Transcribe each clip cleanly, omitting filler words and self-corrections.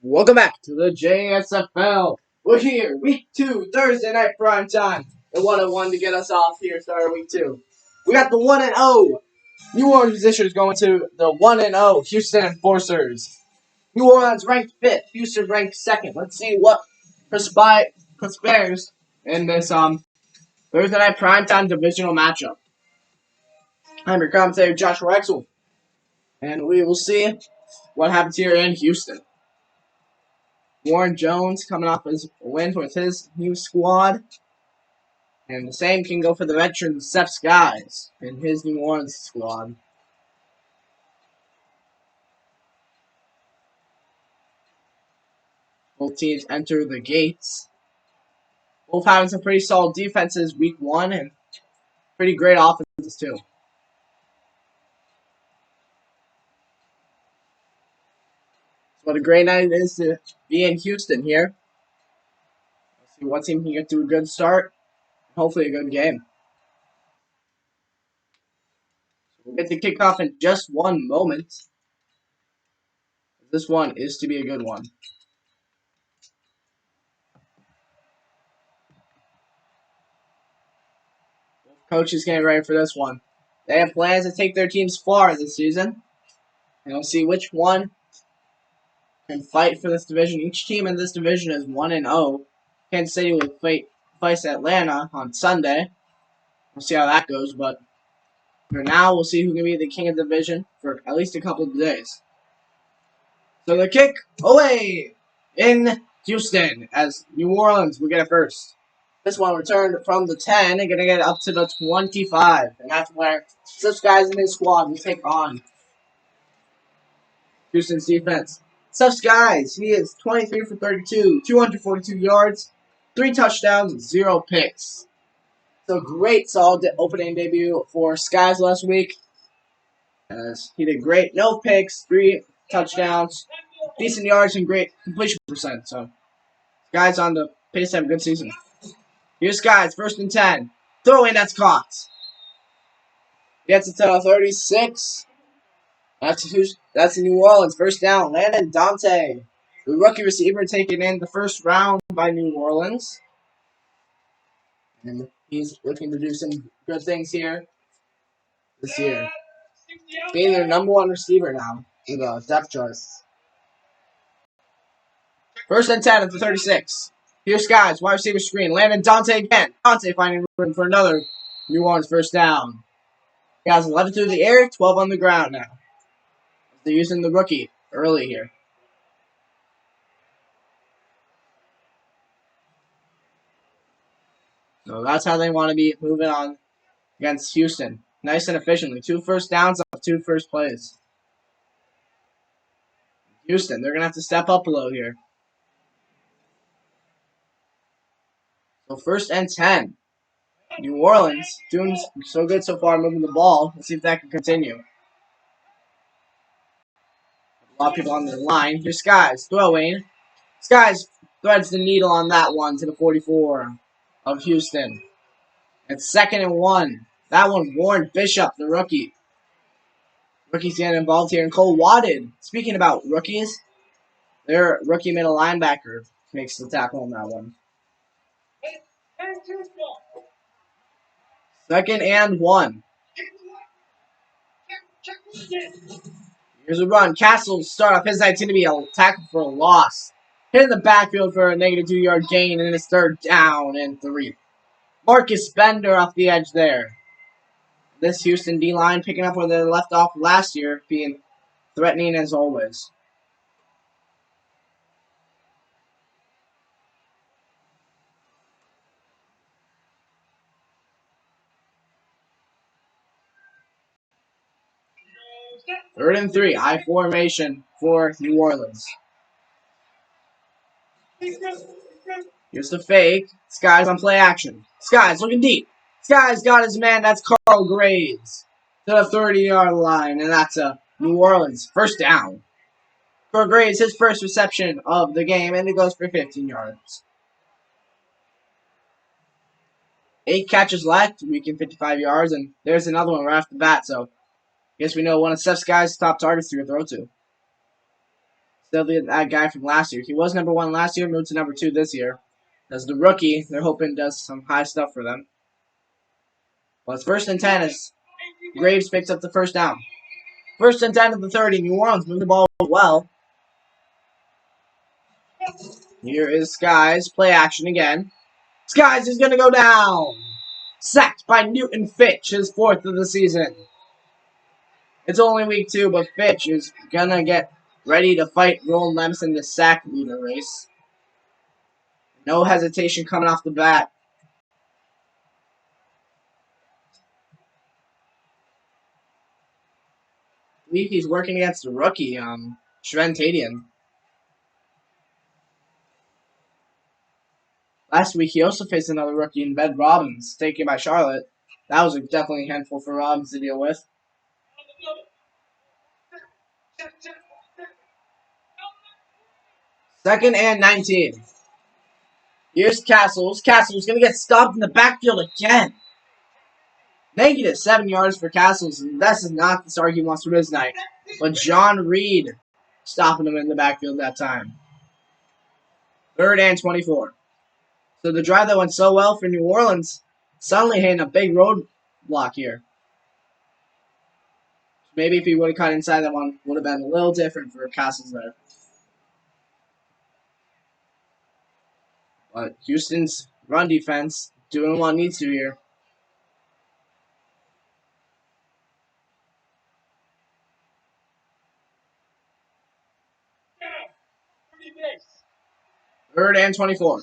Welcome back to the JSFL. We're here, week 2, Thursday night prime time. The 1-1 to get us off here, start of week 2. We got the 1-0. New Orleans position is going to the 1-0 Huston Enforcers. New Orleans ranked 5th, Houston ranked 2nd. Let's see what conspires in this Thursday night primetime divisional matchup. I'm your commentator, Joshua Exel, and we will see what happens here in Houston. Warren Jones coming off his win with his new squad. And the same can go for the veteran Seth Skies in his New Orleans squad. Both teams enter the gates. Both having some pretty solid defenses week 1 and pretty great offenses too. So what a great night it is to be in Houston here. Let's see what team can get to a good start. Hopefully a good game. So we'll get the kickoff in just one moment. This one is to be a good one. Coaches getting ready for this one. They have plans to take their teams far this season. And we'll see which one can fight for this division. Each team in this division is 1-0. Kansas City will face Atlanta on Sunday. We'll see how that goes, but for now, we'll see who can be the king of the division for at least a couple of days. So the kick away in Houston as New Orleans will get it first. This one returned from the 10 and going to get it up to the 25. And that's where such guys in his squad will take on Houston's defense. Such guys, he is 23 for 32, 242 yards, 3 touchdowns, 0 picks. So great solid opening debut for Skies last week. As he did great, no picks, 3 touchdowns, decent yards, and great completion percent. So guys on the pace to have a good season. Here's Skies, 1st and 10. Throw in, that's caught. Gets it to 36. That's New Orleans. 1st down. Landon Dante, the rookie receiver, taken in the 1st round by New Orleans. And he's looking to do some good things here this year. Being their #1 receiver now with a depth chart. 1st and 10 at the 36. Here's Skies, wide receiver screen. Landon Dante again. Dante finding room for another New Orleans 1st down. He has 11 through the air, 12 on the ground now. They're using the rookie early here. So that's how they want to be moving on against Houston. Nice and efficiently. 2 1st downs off 2 first plays. Houston, they're going to have to step up a little here. So 1st and 10. New Orleans doing so good so far moving the ball. Let's see if that can continue. A lot of people on the line. Here's Skies throwing. Skies threads the needle on that one to the 44 of Houston. It's 2nd and 1. That one, Warren Bishop, the rookie. Rookie's getting involved here. And Cole Wadded, speaking about rookies, their rookie middle linebacker makes the tackle on that one. 2nd and 1. Here's a run. Castle start off his night to be a tackle for a loss. Hit in the backfield for a negative 2-yard gain, and it's 3rd down and 3. Marcus Bender off the edge there. This Houston D-line picking up where they left off last year, being threatening as always. Third and 3, I formation for New Orleans. Here's the fake. Skies on play action. Skies looking deep. Skies got his man. That's Carl Graves to the 30-yard line, and that's a New Orleans 1st down. Carl Graves, his 1st reception of the game, and it goes for 15 yards. 8 catches left, reaching 55 yards, and there's another one right off the bat, so I guess we know one of Seth's guys' top targets to throw to. Still that guy from last year. He was number 1 last year, moved to number 2 this year. As the rookie, they're hoping does some high stuff for them. Well, it's 1st and 10 as Graves picks up the first down. 1st and 10 of the 30. New Orleans moving the ball well. Here is Skies. Play action again. Skies is going to go down. Sacked by Newton Fitch, his 4th of the season. It's only week 2, but Fitch is going to get ready to fight Roland Lemps in the sack leader race. No hesitation coming off the bat. I believe he's working against the rookie, Shrentadian. Last week, he also faced another rookie in Bed Robbins, taken by Charlotte. That was definitely a handful for Robbins to deal with. 2nd and 19. Here's Castles. Castles going to get stopped in the backfield again. Negative 7 yards for Castles, and this is not the start he wants for his night. But John Reed stopping him in the backfield that time. 3rd and 24. So the drive that went so well for New Orleans suddenly hitting a big roadblock here. Maybe if he would have cut inside, that one would have been a little different for Castles there. But Houston's run defense doing what it needs to here. Third and 24.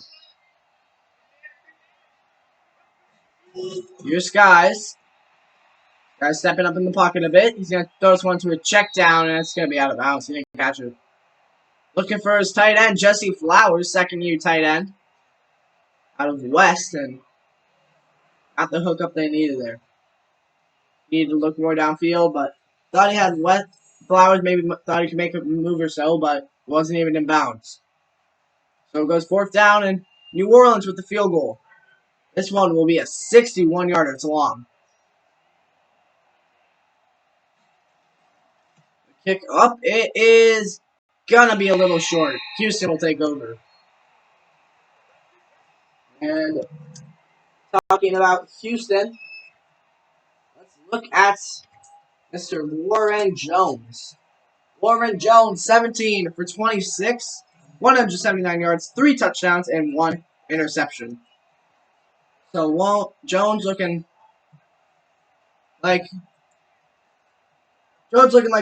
Here's Skies. Guys stepping up in the pocket a bit. He's going to throw this one to a check down, and it's going to be out of bounds. He didn't catch it. Looking for his tight end, Jesse Flowers, 2nd-year tight end out of West, and got the hookup they needed there. Needed to look more downfield, but thought he had West. Flowers maybe thought he could make a move or so, but wasn't even in bounds. So it goes 4th down, and New Orleans with the field goal. This one will be a 61-yarder. It's long. Kick up. It is gonna be a little short. Houston will take over. And talking about Houston, let's look at Mr. Warren Jones. Warren Jones, 17 for 26, 179 yards, 3 touchdowns, and 1 interception. So Jones looking like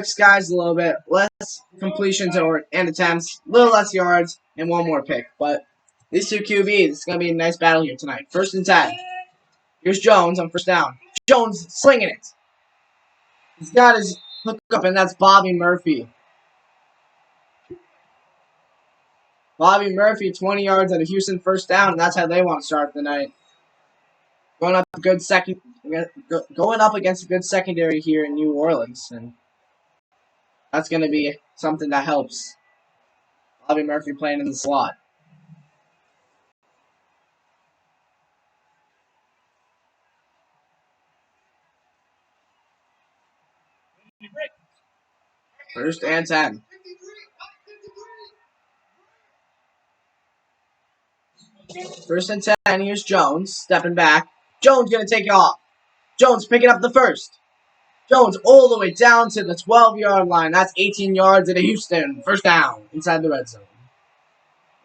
Skies a little bit. Less completions and attempts, a little less yards, and 1 more pick. But these two QBs, it's going to be a nice battle here tonight. 1st and 10. Here's Jones on 1st down. Jones slinging it. He's got his hookup, and that's Bobby Murphy. Bobby Murphy, 20 yards at a Houston 1st down, and that's how they want to start the night. Going up against a good secondary here in New Orleans, and that's going to be something that helps. Bobby Murphy playing in the slot. First and 10. First and 10. Here's Jones stepping back. Jones going to take it off. Jones picking up the first. Jones all the way down to the 12-yard line. That's 18 yards at a Houston. 1st down inside the red zone.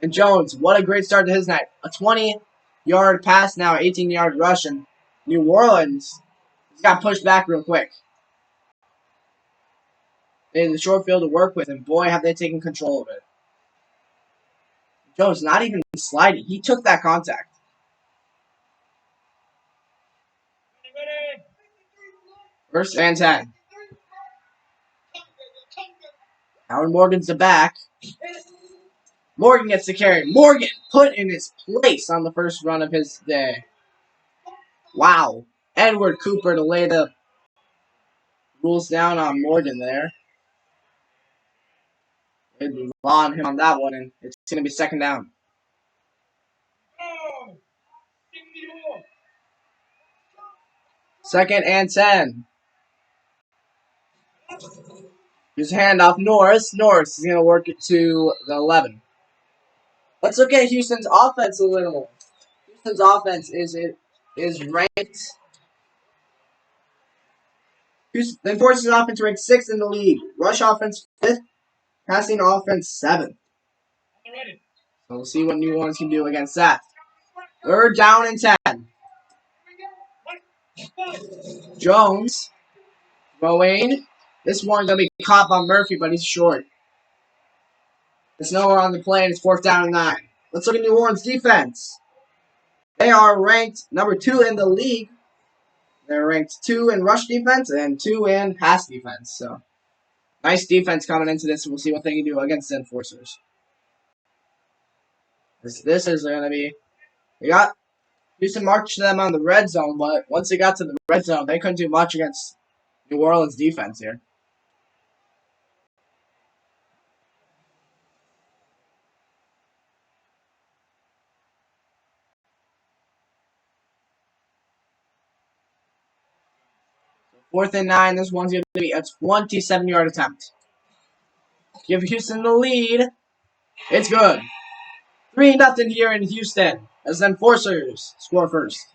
And Jones, what a great start to his night. A 20-yard pass now, 18-yard rush. And New Orleans got pushed back real quick. They had the short field to work with, and boy, have they taken control of it. Jones not even sliding. He took that contact. First and 10. Howard Morgan's the back. Morgan gets the carry. Morgan put in his place on the first run of his day. Wow. Edward Cooper to lay the rules down on Morgan there. They'd rely on him on that one, and it's going to be 2nd down. Second and 10. Here's a handoff. Norris. Norris is going to work it to the 11. Let's look at Houston's offense a little. Houston's offense is ranked. The Enforcers offense ranked 6th in the league. Rush offense 5th. Passing offense 7th. So we'll see what New Orleans can do against that. 3rd down and 10. Jones. Throwing. This one's going to be caught by Murphy, but he's short. It's nowhere on the play, and it's 4th down and 9. Let's look at New Orleans defense. They are ranked number 2 in the league. They're ranked 2 in rush defense and 2 in pass defense. So, nice defense coming into this. We'll see what they can do against the Enforcers. This is going to be... They got Houston marched them on the red zone, but once they got to the red zone, they couldn't do much against New Orleans defense here. So 4th and 9. This one's going to be a 27-yard attempt. Give Houston the lead. It's good. 3-0 here in Houston as the Enforcers score first.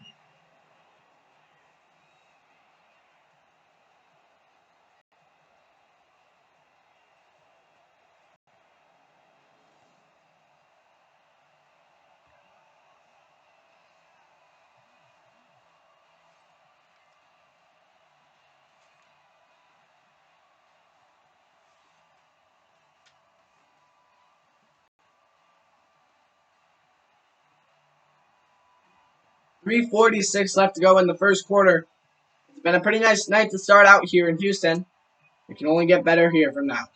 .346 left to go in the first quarter. It's been a pretty nice night to start out here in Houston. It can only get better here from now.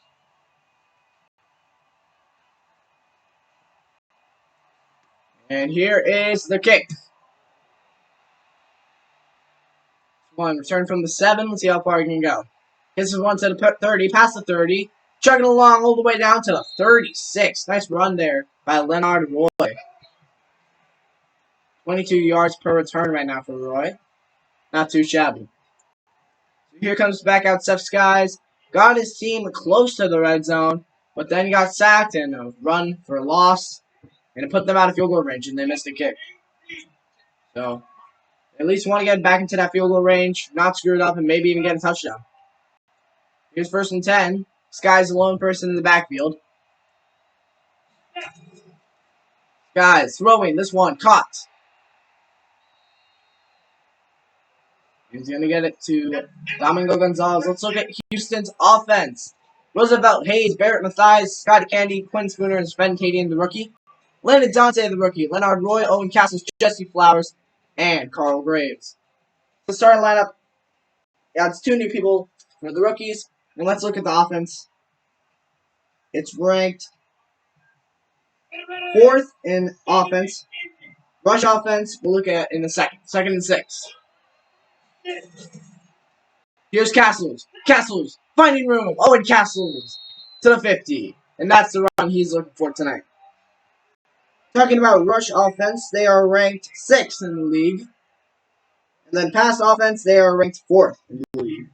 And here is the kick. One return from the 7. Let's see how far he can go. This is one to the 30, past the 30. Chugging along all the way down to the 36. Nice run there by Leonard Roy. 22 yards per return right now for Roy. Not too shabby. So here comes back out Seth Skies. Got his team close to the red zone, but then got sacked and a run for a loss. And it put them out of field goal range, and they missed a kick. So, at least want to get back into that field goal range, not screw it up, and maybe even get a touchdown. Here's 1st and 10. Sky's the lone person in the backfield. Sky's throwing this one, caught. He's going to get it to Domingo Gonzalez. Let's look at Houston's offense. Roosevelt, Hayes, Barrett Mathias, Scotty Candy, Quinn Spooner, and Sven Cadian, the rookie. Landon Dante, the rookie. Leonard Roy, Owen Castles, Jesse Flowers, and Carl Graves. The starting lineup adds 2 new people for the rookies. And let's look at the offense. It's ranked 4th in offense. Rush offense, we'll look at in the second. 2nd and 6. Here's Castles. Castles, finding room. Owen Castles to the 50. And that's the run he's looking for tonight. Talking about rush offense, they are ranked 6th in the league. And then pass offense, they are ranked 4th in the league.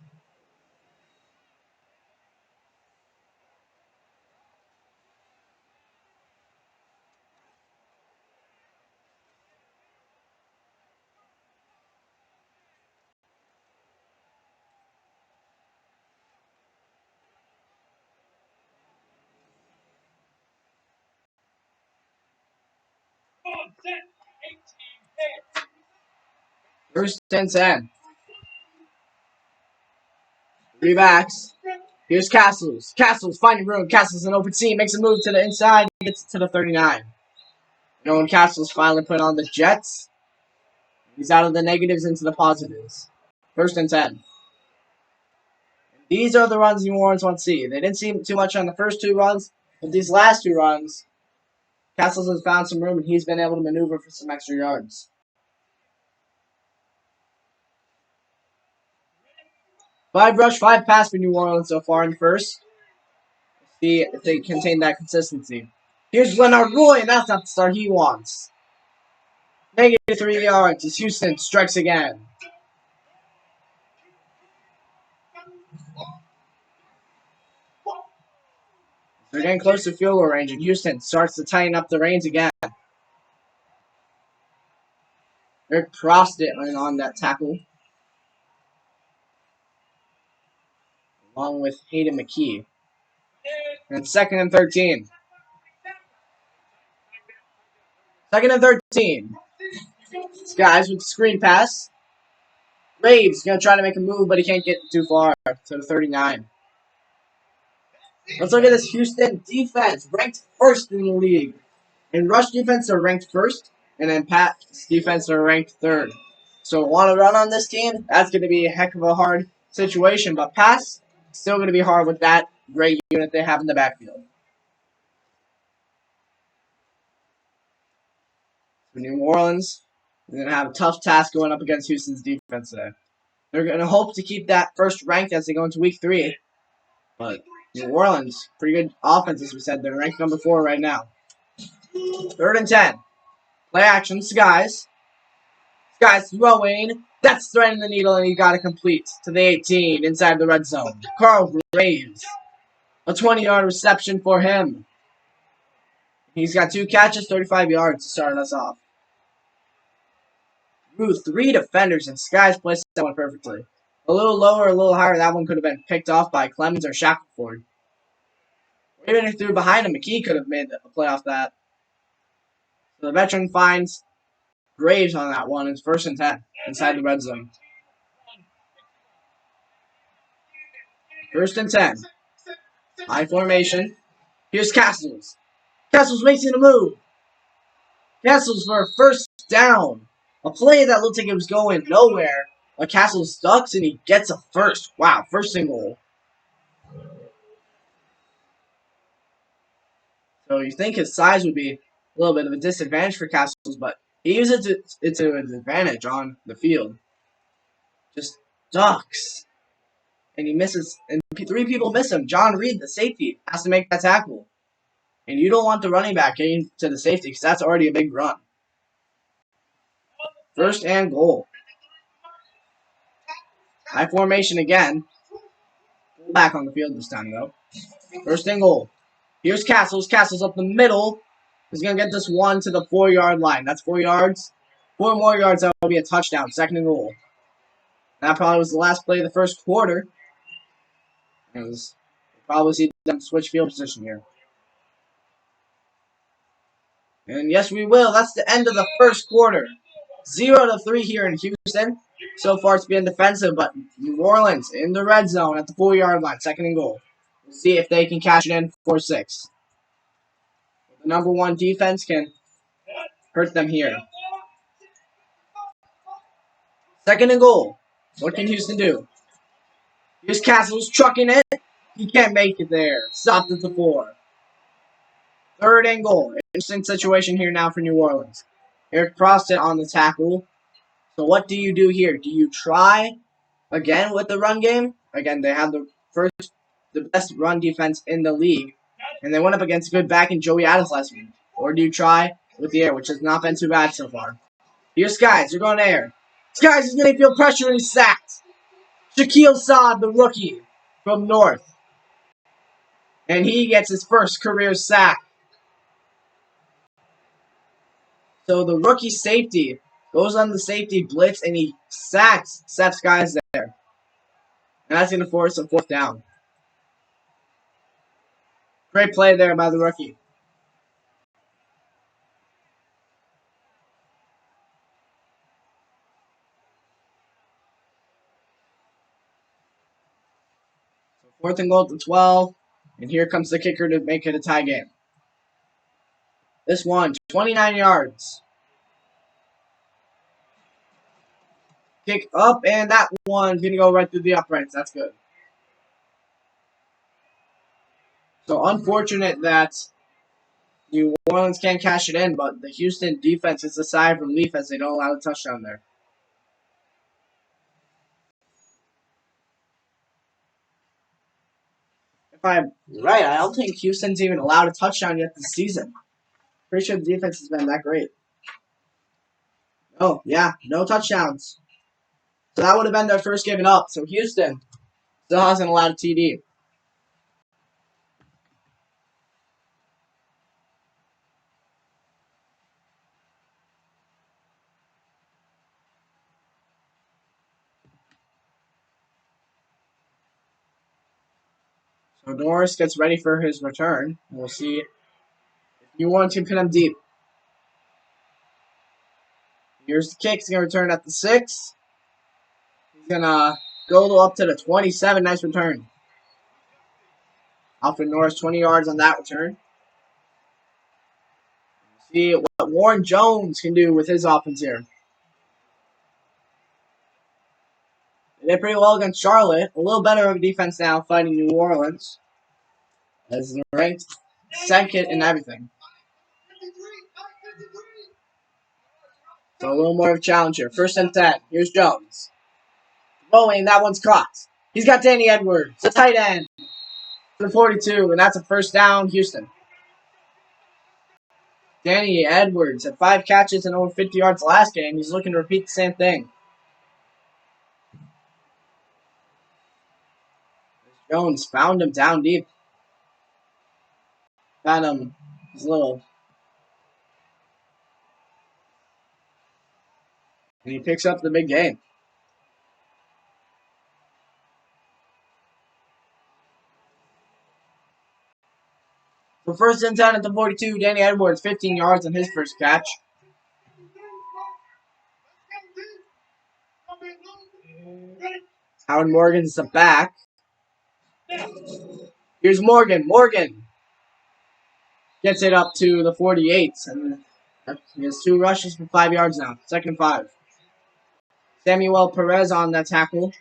First and 10. 3 backs. Here's Castles. Castles finding room. Castles in open seam. Makes a move to the inside. Gets to the 39. And when Castles finally put on the Jets, he's out of the negatives into the positives. 1st and 10. These are the runs New Orleans want to see. They didn't see too much on the first 2 runs, but these last 2 runs, Castles has found some room and he's been able to maneuver for some extra yards. 5 rush, 5 pass for New Orleans so far in the first. See if they contain that consistency. Here's Leonard Roy, and that's not the start he wants. -3 yards as Houston strikes again. They're getting close to field goal range, and Houston starts to tighten up the reins again. Rick crossed it on that tackle, along with Hayden McKee. And 2nd and 13. 2nd and 13. Skies with the screen pass. Graves going to try to make a move, but he can't get too far to the 39. Let's look at this Houston defense, ranked 1st in the league. In rush defense, they're ranked 1st, and in pass defense, they're ranked 3rd. So want to run on this team? That's going to be a heck of a hard situation, but pass, still going to be hard with that great unit they have in the backfield. For New Orleans, they're going to have a tough task going up against Houston's defense today. They're going to hope to keep that 1st rank as they go into week 3. But New Orleans, pretty good offense, as we said. They're ranked number 4 right now. 3rd and 10. Play action, Skies. Skies throwing. That's threading the needle, and he got it complete to the 18 inside the red zone. Carl Graves. A 20-yard reception for him. He's got 2 catches, 35 yards to start us off. Through 3 defenders, and Skies placed that one perfectly. A little lower, a little higher, that one could have been picked off by Clemens or Shackelford. Even if he threw behind him, McKee could have made a play off that. So the veteran finds Graves on that one. It's 1st and 10 inside the red zone. 1st and 10. High formation. Here's Castles. Castles making a move. Castles for a 1st down. A play that looked like it was going nowhere. But Castles ducks and he gets a 1st. Wow, 1st and goal. So you think his size would be a little bit of a disadvantage for Castles, but he uses it to an advantage on the field. Just ducks. And he misses, and 3 people miss him. John Reed, the safety, has to make that tackle. And you don't want the running back getting to the safety because that's already a big run. 1st and goal. High formation again. Back on the field this time, though. 1st and goal. Here's Castles. Castles up the middle. He's going to get this one to the 4-yard line. That's 4 yards. 4 more yards, that will be a touchdown. 2nd and goal. That probably was the last play of the 1st quarter. We'll probably see them switch field position here. And yes, we will. That's the end of the 1st quarter. 0-3 here in Houston. So far, it's been defensive, but New Orleans in the red zone at the 4-yard line. 2nd and goal. We'll see if they can cash it in 4-6. The number 1 defense can hurt them here. 2nd and goal. What can Houston do? Here's Castles trucking it. He can't make it there. Stopped at the 4. 3rd and goal. Interesting situation here now for New Orleans. Eric crossed it on the tackle. So what do you do here? Do you try again with the run game? Again, they have the best run defense in the league. And they went up against a good back in Joey Adams last week. Or do you try with the air, which has not been too bad so far? Here's Skies. They're going to air. Skies is going to feel pressure and he's sacked. Shaquille Saad, the rookie from North. And he gets his 1st career sack. So the rookie safety goes on the safety blitz and he sacks Skies there. And that's going to force a 4th down. Great play there by the rookie. So 4th and goal at the 12. And here comes the kicker to make it a tie game. This one, 29 yards. Kick up, and that one's going to go right through the uprights. That's good. So unfortunate that New Orleans can't cash it in, but the Houston defense is a sigh of relief as they don't allow a touchdown there. If I'm right, I don't think Houston's even allowed a touchdown yet this season. Pretty sure the defense has been that great. Oh, yeah, no touchdowns. So that would have been their 1st given up. So Houston still hasn't allowed a TD. So Norris gets ready for his return. We'll see if you want to pin him deep. Here's the kick. He's going to return at the 6. He's going to go up to the 27. Nice return. Alfred Norris, 20 yards on that return. See what Warren Jones can do with his offense here. They did pretty well against Charlotte. A little better of a defense now fighting New Orleans. As they're ranked second in everything. So a little more of a challenge here. 1st and 10. Here's Jones. Throwing. That one's caught. He's got Danny Edwards, the tight end, for the 42, and that's a 1st down, Houston. Danny Edwards had 5 catches and over 50 yards last game. He's looking to repeat the same thing. Jones found him down deep. Found him. He's little. And he picks up the big game. For 1st and 10 at the 42, Danny Edwards, 15 yards on his first catch. Howard Morgan's the back. Here's Morgan. Morgan gets it up to the 48. And he has 2 rushes for 5 yards now. 2nd and 5. Samuel Perez on that tackle.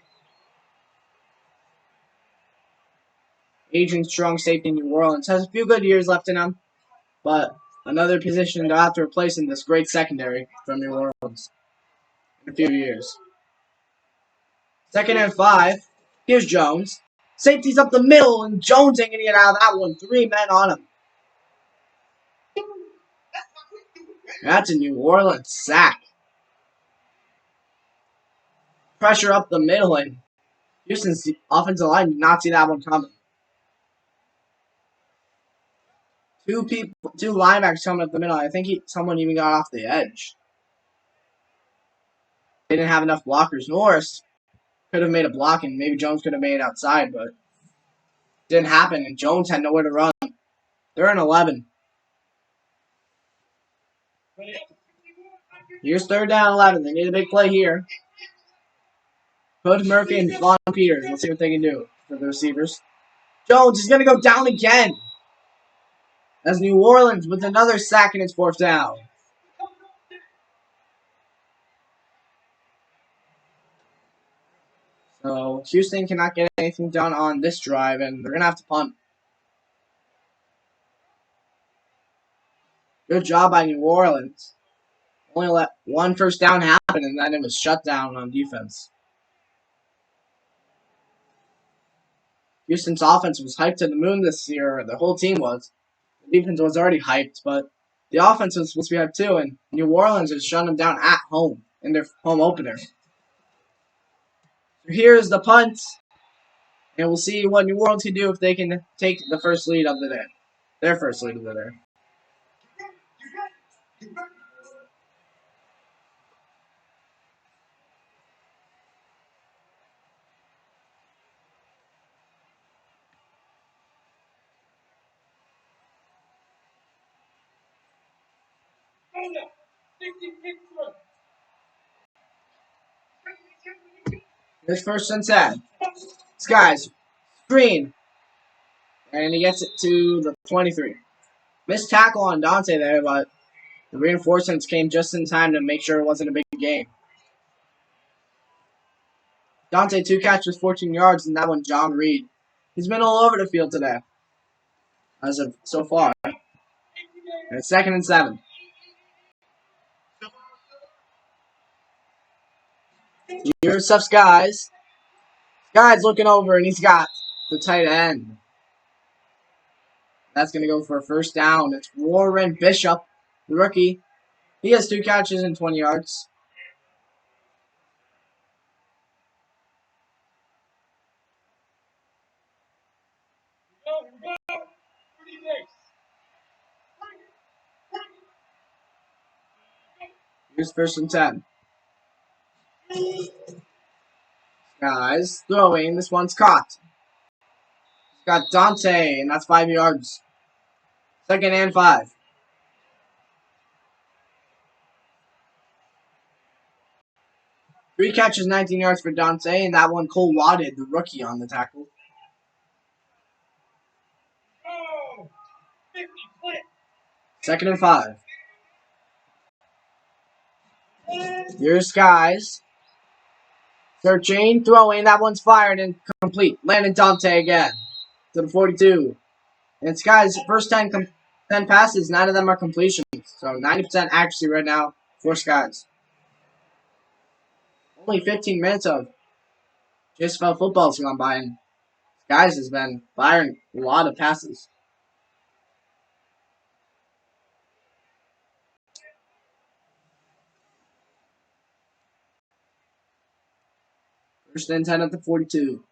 Aging strong safety in New Orleans. Has a few good years left in him. But another position they'll have to replace in this great secondary from New Orleans in a few years. 2nd and 5. Here's Jones. Safety's up the middle, and Jones ain't going to get out of that one. 3 men on him. That's a New Orleans sack. Pressure up the middle, and Houston's offensive line did not see that one coming. 2 linebackers coming up the middle. I think someone even got off the edge. They didn't have enough blockers. Norris could have made a block, and maybe Jones could have made it outside, but it didn't happen, and Jones had nowhere to run. They're in 11. Here's 3rd down 11. They need a big play here. Hood, Murphy, and Vaughn Peters. Let's see what they can do for the receivers. Jones is going to go down again. As New Orleans with another sack and it's 4th down. So Houston cannot get anything done on this drive, and they're going to have to punt. Good job by New Orleans. Only let 1 1st down happen, and then it was shut down on defense. Houston's offense was hyped to the moon this year. The whole team was. The defense was already hyped, but the offense was supposed to be hyped too, and New Orleans has shut them down at home in their home opener. So here's the punt, and we'll see what New Orleans can do if they can take the first lead of the day. Their first lead of the day. Here's 1st and 10. This guy's screen. And he gets it to the 23. Missed tackle on Dante there, but the reinforcements came just in time to make sure it wasn't a big game. Dante, 2 catches, 14 yards, and that one, John Reed. He's been all over the field today, as of so far. And it's 2nd and 7. Here's Tough Skies. Skies looking over, and he's got the tight end. That's going to go for a 1st down. It's Warren Bishop, the rookie. He has 2 catches and 20 yards. Here's 1st and 10. Guys throwing. This one's caught. Got Dante, and that's 5 yards. 2nd and 5. Three catches, 19 yards for Dante, and that one Cole Wadded, the rookie, on the tackle. 2nd and 5. Here's Skies. Searching, throwing, that one's fired and complete. Landon Dante again to the 42. And Skies' first 10 passes, 9 of them are completions. So 90% accuracy right now for Skies. Only 15 minutes of JSFL football has gone by, and Skies has been firing a lot of passes. First and 10 at the 42.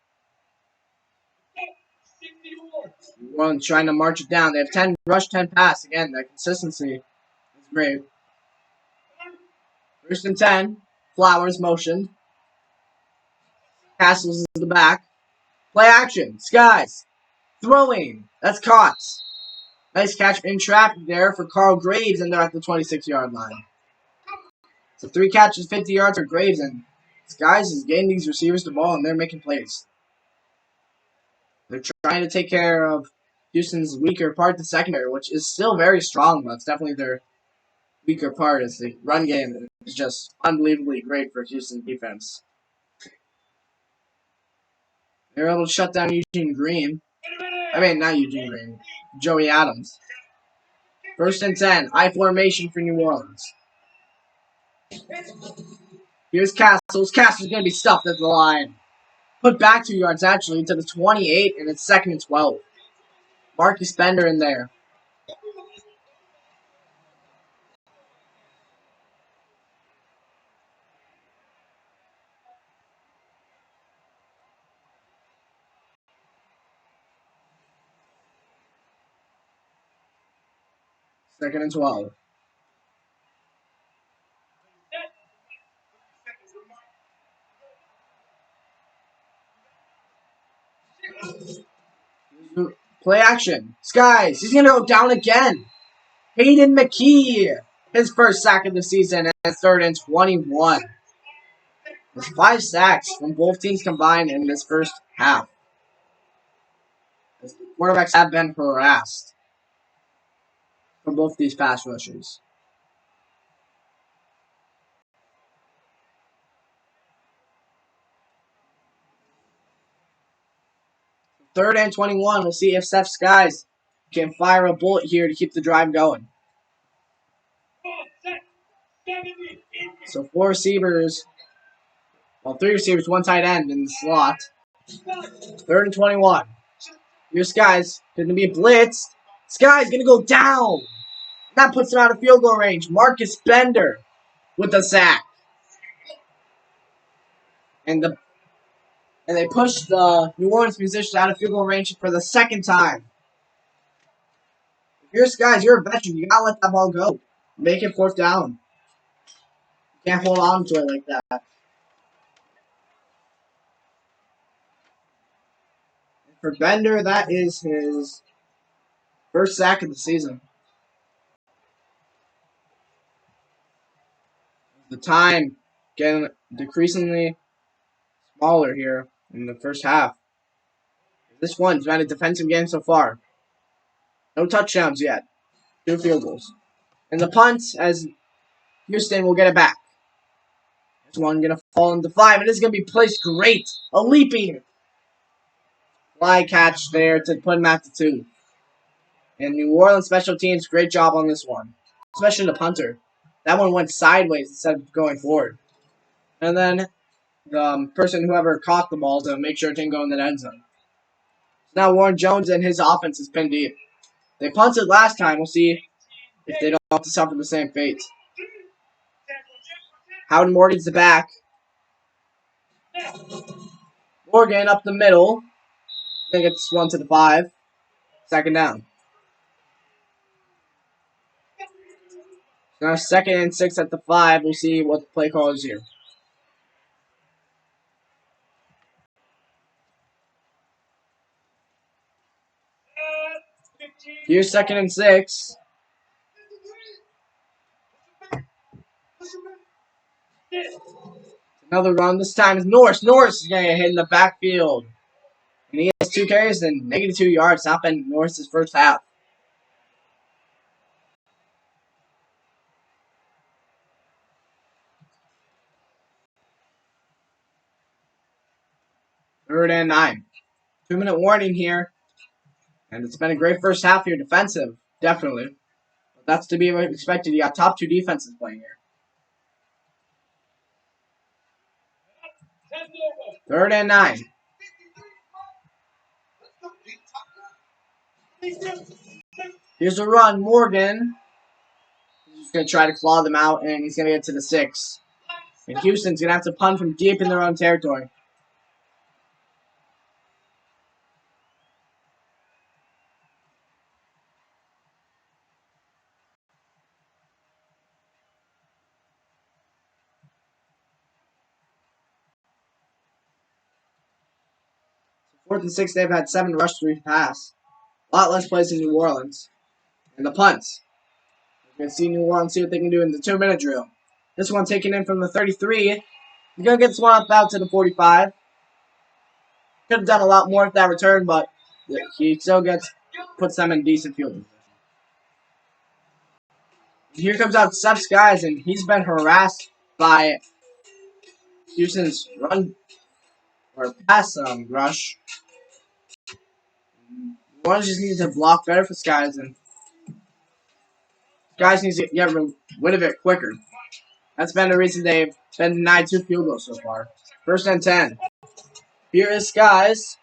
New Orleans trying to march it down. They have 10 rush, 10 pass. Again, the consistency is great. First and 10. Flowers motioned. Castles in the back. Play action. Skies. Throwing. That's caught. Nice catch in traffic there for Carl Graves, and they're at the 26-yard line. So 3 catches, 50 yards for Graves, and Skies is getting these receivers the ball, and they're making plays. They're trying to take care of Houston's weaker part, the secondary, which is still very strong, but it's definitely their weaker part. Is the run game is just unbelievably great for Houston defense. They're able to shut down Eugene Green. I mean, not Eugene Green. Joey Adams. First and 10. I formation for New Orleans. Here's Castles. Castles going to be stuffed at the line. Put back 2 yards, actually, to the 28, and it's 2nd and 12. Marcus Bender in there. Second and 12. Play action. Skies. He's going to go down again. Hayden McKee. His first sack of the season, and it's 3rd and 21. There's 5 sacks from both teams combined in this first half. The quarterbacks have been harassed from both these pass rushers. 3rd and 21. We'll see if Seth Skies can fire a bullet here to keep the drive going. So 4 receivers. Well, 3 receivers, 1 tight end in the slot. 3rd and 21. Here's Skies. Going to be blitzed. Skies going to go down. That puts him out of field goal range. Marcus Bender with the sack. And they push the New Orleans musicians out of field goal range for the 2nd time. If you're Skies, you're a veteran. You gotta let that ball go. Make it 4th down. You can't hold on to it like that. For Bender, that is his first sack of the season. The time getting decreasingly smaller here in the first half. This one's been a defensive game so far. No touchdowns yet. 2 field goals. And the punt, as Houston will get it back. This one going to fall into 5. It is going to be placed great. A leaping fly catch there to put him at the 2. And New Orleans special teams, great job on this one. Especially the punter. That one went sideways instead of going forward. And then the person whoever caught the ball to make sure it didn't go in the end zone. So now Warren Jones and his offense is pinned deep. They punted last time. We'll see if they don't have to suffer the same fate. Howard Morgan's the back. Morgan up the middle. Gonna get this one to the 5. 2nd down. Now 2nd and 6 at the 5. We'll see what the play call is here. Here's 2nd and 6. Another run. This time is Norris. Norris is going to get hit in the backfield. And he has 2 carries and -2 yards. Not been Norris's first half. Third and 9. 2-minute warning here. And it's been a great first half here. Defensive, definitely. But that's to be expected. You got top 2 defenses playing here. 3rd and 9. Here's a run. Morgan. He's going to try to claw them out, and he's going to get to the 6. And Houston's going to have to punt from deep in their own territory. So 4th and 6, they've had 7 rush, 3 pass. A lot less plays in New Orleans. And the punts. We're going to see New Orleans see what they can do in the 2-minute drill. This one taken in from the 33. He's going to get this one up out to the 45. Could have done a lot more with that return, but he still puts them in decent field position. Here comes out Seth Skies, and he's been harassed by Houston's run or pass rush. One just needs to block better for Skies, and Skies needs to get rid of it quicker. That's been the reason they've been denied 2 field goals so far. 1st and 10. Here is Skies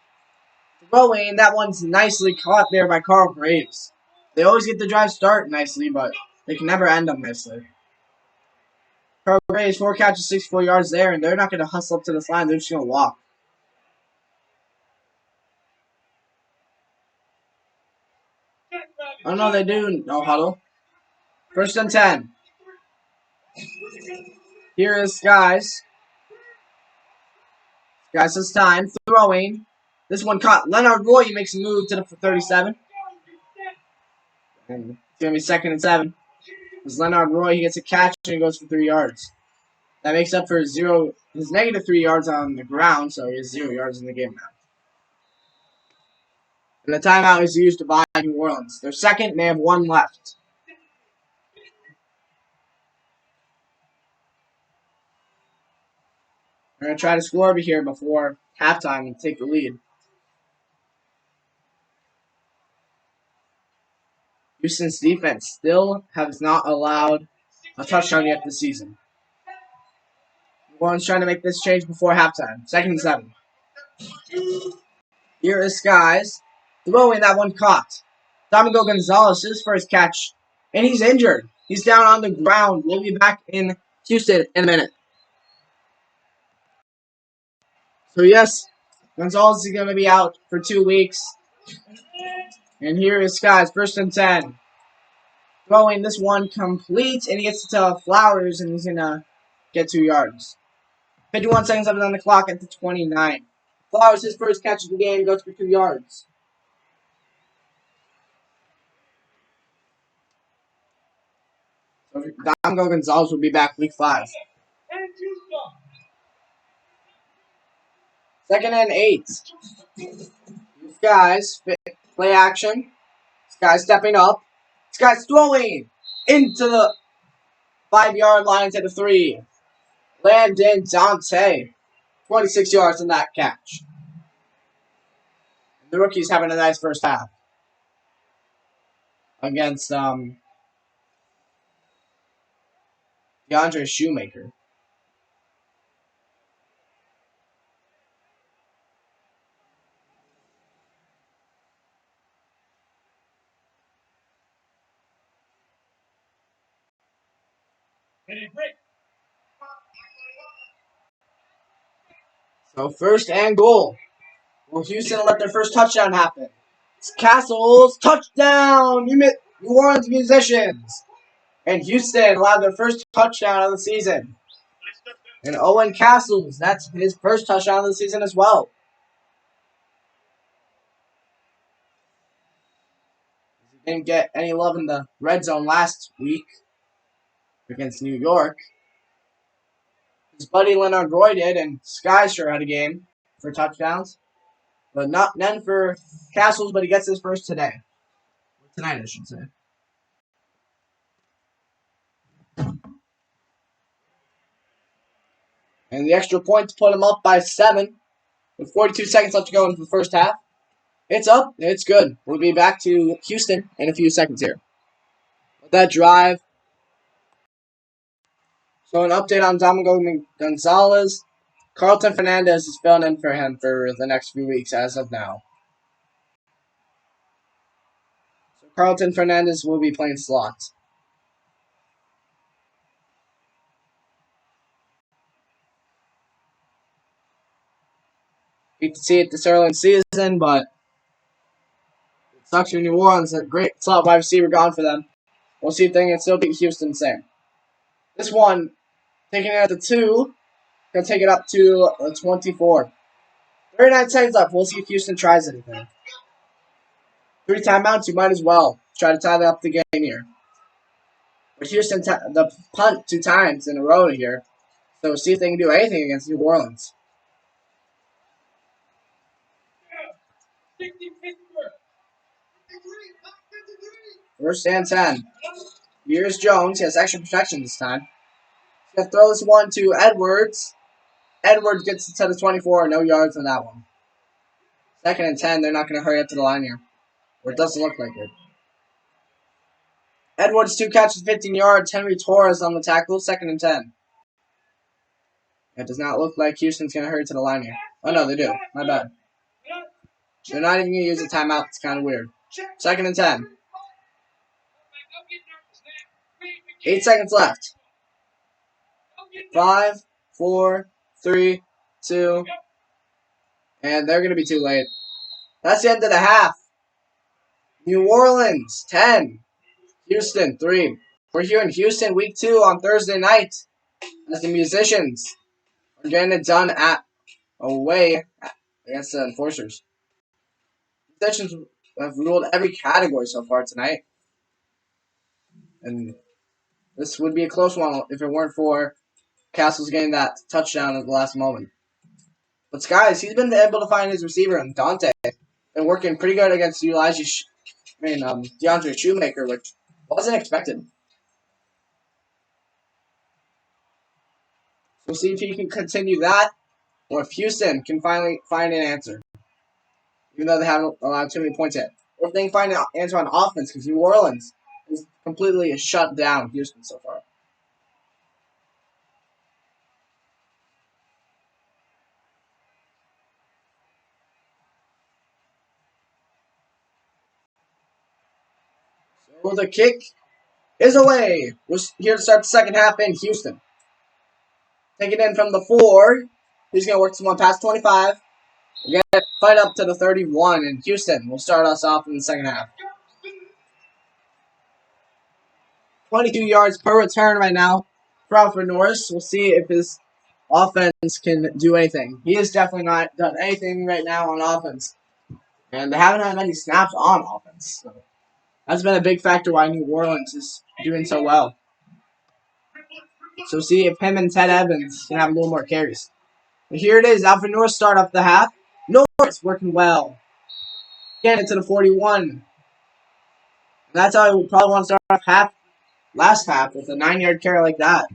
throwing. That one's nicely caught there by Carl Graves. They always get the drive start nicely, but they can never end them nicely. Carl Graves, 4 catches, 64 yards there, and they're not going to hustle up to this line. They're just going to walk. Oh, no, they do. No huddle. 1st and 10. Here is Skies. Skies has time. Throwing. This one caught. Leonard Roy makes a move to the 37. And it's going to be 2nd and 7. As Leonard Roy, he gets a catch and he goes for 3 yards. That makes up for his -3 yards on the ground, so he has 0 yards in the game now. And the timeout is used to buy New Orleans. They're 2nd, and they have 1 left. They're going to try to score over here before halftime and take the lead. Houston's defense still has not allowed a touchdown yet this season. New Orleans trying to make this change before halftime. 2nd and 7. Here is Skies. Throwing, that one caught. Domingo Gonzalez, his first catch. And he's injured. He's down on the ground. We'll be back in Houston in a minute. So yes, Gonzalez is going to be out for 2 weeks. And here is Skies, 1st and 10. Throwing this one complete, and he gets to Flowers, and he's going to get 2 yards. 51 seconds left on the clock at the 29. Flowers, his first catch of the game, goes for 2 yards. So Domingo Gonzalez will be back week 5. 2nd and 8. Skies, play action. Skies stepping up. Skies throwing into the 5-yard line to the 3. Landon Dante, 26 yards in that catch. The rookie's having a nice first half against DeAndre Shoemaker. So 1st and goal. Will Houston let their first touchdown happen? It's Castles, touchdown! New Orleans Musicians. And Houston allowed their first touchdown of the season. And Owen Castles, that's his first touchdown of the season as well. Didn't get any love in the red zone last week against New York. His buddy Leonard Roy did, and Sky sure had a game for touchdowns. But none for Castles, but he gets his first today. Tonight, I should say. And the extra point to put him up by 7 with 42 seconds left to go in the first half. It's up. It's good. We'll be back to Houston in a few seconds here. With that drive. So an update on Domingo Gonzalez. Carlton Fernandez is filling in for him for the next few weeks as of now. So Carlton Fernandez will be playing slot. Hate to see it this early in the season, but it sucks for New Orleans. A great slot wide receiver gone for them. We'll see if they can still beat Houston the same. This one, taking it at the 2, gonna take it up to 24. 39 seconds left. We'll see if Houston tries anything. 3 timeouts, you might as well try to tie up the game here. But Houston, the punt 2 times in a row here. So see if they can do anything against New Orleans. First and 10. Here's Jones. He has extra protection this time. He's going to throw this one to Edwards. Edwards gets it to the 24. No yards on that one. Second and 10. They're not going to hurry up to the line here. Or it doesn't look like it. Edwards 2 catches, 15 yards. Henry Torres on the tackle. Second and 10. It does not look like Houston's going to hurry to the line here. Oh, no, they do. My bad. They're not even going to use a timeout. It's kind of weird. Second and 10. 8 seconds left. 5, 4, 3, 2. And they're going to be too late. That's the end of the half. New Orleans, 10. Houston, 3. We're here in Houston, week 2 on Thursday night. As the Musicians are getting it done away against the Enforcers. Musicians have ruled every category so far tonight. And this would be a close one if it weren't for Castles getting that touchdown at the last moment. But guys, he's been able to find his receiver, and Dante. Been working pretty good against DeAndre Shoemaker, which wasn't expected. We'll see if he can continue that, or if Houston can finally find an answer. Even though they haven't allowed too many points yet. Or if they can find an answer on offense, because New Orleans is completely shut down Houston so far. So the kick is away. We're here to start the second half in Houston. Take it in from the 4. He's going to work someone past 25. We're going to fight up to the 31 in Houston. We'll start us off in the second half. 22 yards per return right now for Alfred Norris. We'll see if his offense can do anything. He has definitely not done anything right now on offense. And they haven't had many snaps on offense. So that's been a big factor why New Orleans is doing so well. So see if him and Ted Evans can have a little more carries. But here it is. Alfred Norris start off the half. Norris working well. Getting it to the 41. And that's how we probably want to start off last half with a 9-yard carry like that.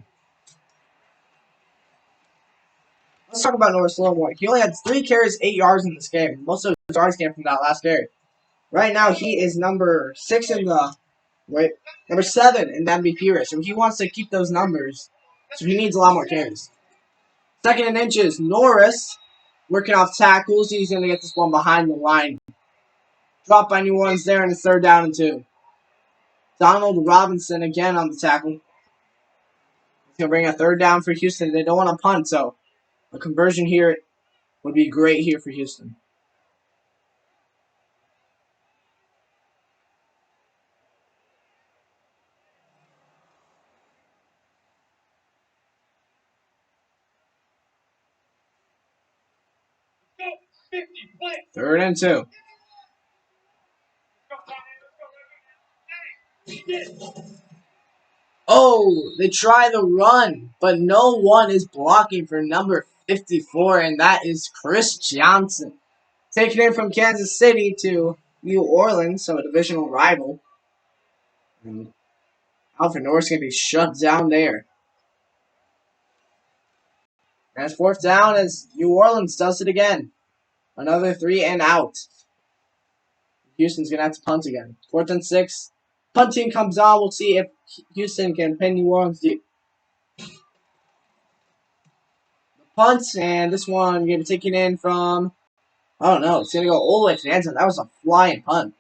Let's talk about Norris a little more. He only had 3 carries, 8 yards in this game. Most of his yards came from that last carry. Right now, he is number 7 in the MVP race. So he wants to keep those numbers. So he needs a lot more carries. Second and inches, Norris working off tackles. He's going to get this one behind the line. Dropped by New Orleans there in the 3rd down and 2. Donald Robinson again on the tackle. He's going to bring a 3rd down for Houston. They don't want to punt, so a conversion here would be great here for Houston. Third and 2. Oh, they try the run, but no one is blocking for number 54, and that is Chris Johnson. Taking it from Kansas City to New Orleans, so a divisional rival. And Alfred Norris going to be shut down there. And it's fourth down as New Orleans does it again. Another 3 and out. Houston's going to have to punt again. 4th and 6. Punting comes on. We'll see if Houston can pin New Orleans deep. Punt, and this one going to be taken in from, I don't know, it's going to go all the way to the end zone. That was a flying punt.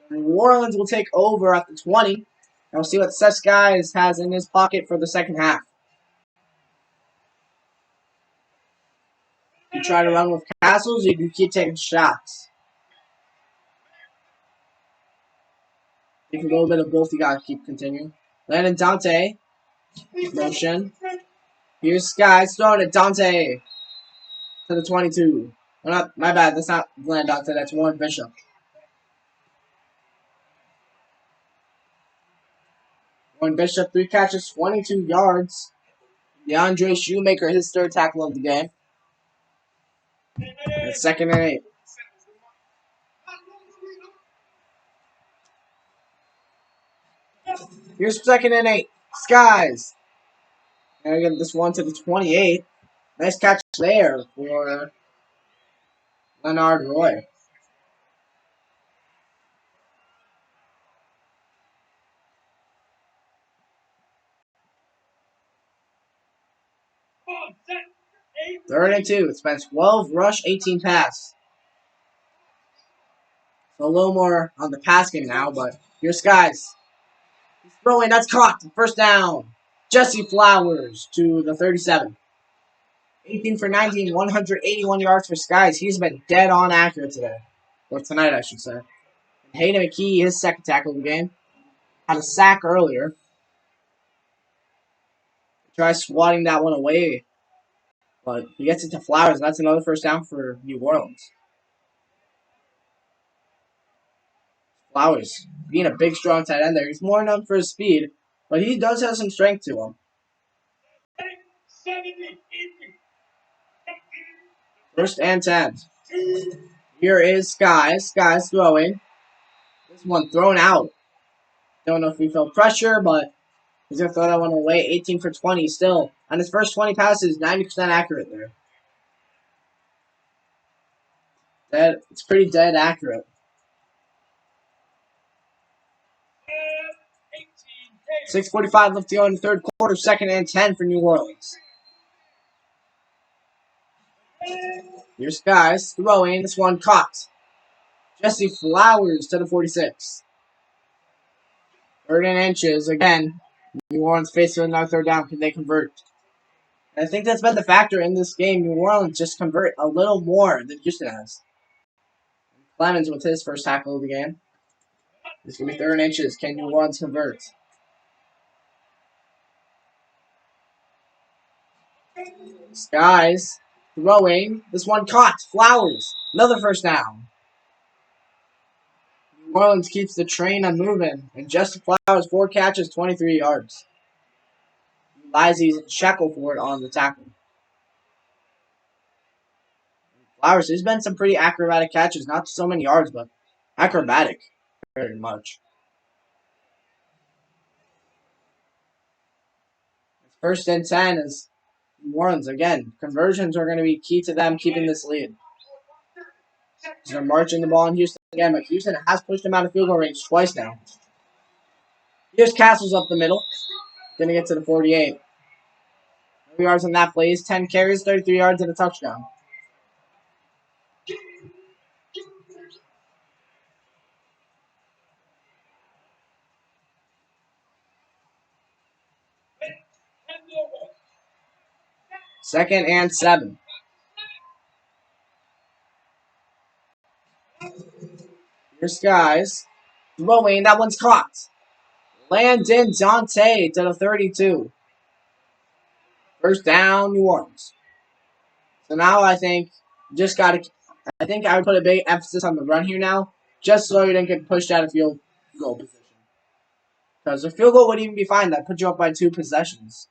So New Orleans will take over at the 20. And we'll see what Seth Guys has in his pocket for the second half. You try to run with Castles, you keep taking shots. You can go a bit of both. You gotta keep continuing. Landon Dante. Motion. Here's Skies throwing it. Dante to the 22. Well, not, my bad. That's not Landon Dante. That's Warren Bishop. Warren Bishop, 3 catches, 22 yards. DeAndre Shoemaker, his 3rd tackle of the game. It's 2nd and 8. Here's 2nd and 8. Skies. And I get this one to the 28. Nice catch there for Leonard Roy. Third and 2. It's been 12 rush, 18 pass. So a little more on the pass game now, but here's Skies. He's throwing. That's caught. First down. Jesse Flowers to the 37. 18 for 19, 181 yards for Skies. He's been dead on accurate today. Or tonight, I should say. Hayden McKee, his 2nd tackle of the game. Had a sack earlier. Try swatting that one away. But he gets it to Flowers, and that's another first down for New Orleans. Flowers, being a big, strong tight end there. He's more known for his speed, but he does have some strength to him. First and 10. Here is Skies. Skies throwing. This one thrown out. Don't know if he felt pressure, but he's going to throw that one away. 18 for 20 still. On his first 20 passes, 90% accurate there. It's pretty dead accurate. 6:45 left to go in the 3rd quarter. 2nd and 10 for New Orleans. Here's Skies throwing. This one caught. Jesse Flowers to the 46. 3rd and inches again. New Orleans facing another 3rd down. Can they convert? And I think that's been the factor in this game. New Orleans just convert a little more than Houston has. Clemens with his first tackle of the game. It's going to be 3rd and inches. Can New Orleans convert? Skies throwing. This one caught. Flowers. Another first down. New Orleans keeps the train on moving. And Justin Flowers, 4 catches, 23 yards. Lizy's shekel for it on the tackle. Flowers, there's been some pretty acrobatic catches. Not so many yards, but acrobatic. Very much. First and 10 is New Orleans. Again, conversions are going to be key to them keeping this lead. They're marching the ball in Houston again, but Houston has pushed them out of field goal range twice now. Here's Castles up the middle. Going to get to the 48. 3 yards on that play. 10 carries, 33 yards, and a touchdown. Second and 7. Here's Skies throwing. That one's caught. Landon Dante to the 32. First down, New Orleans. So now I think just got to I think I would put a big emphasis on the run here now, just so you didn't get pushed out of field goal position. Because a field goal would even be fine. That put you up by 2 possessions.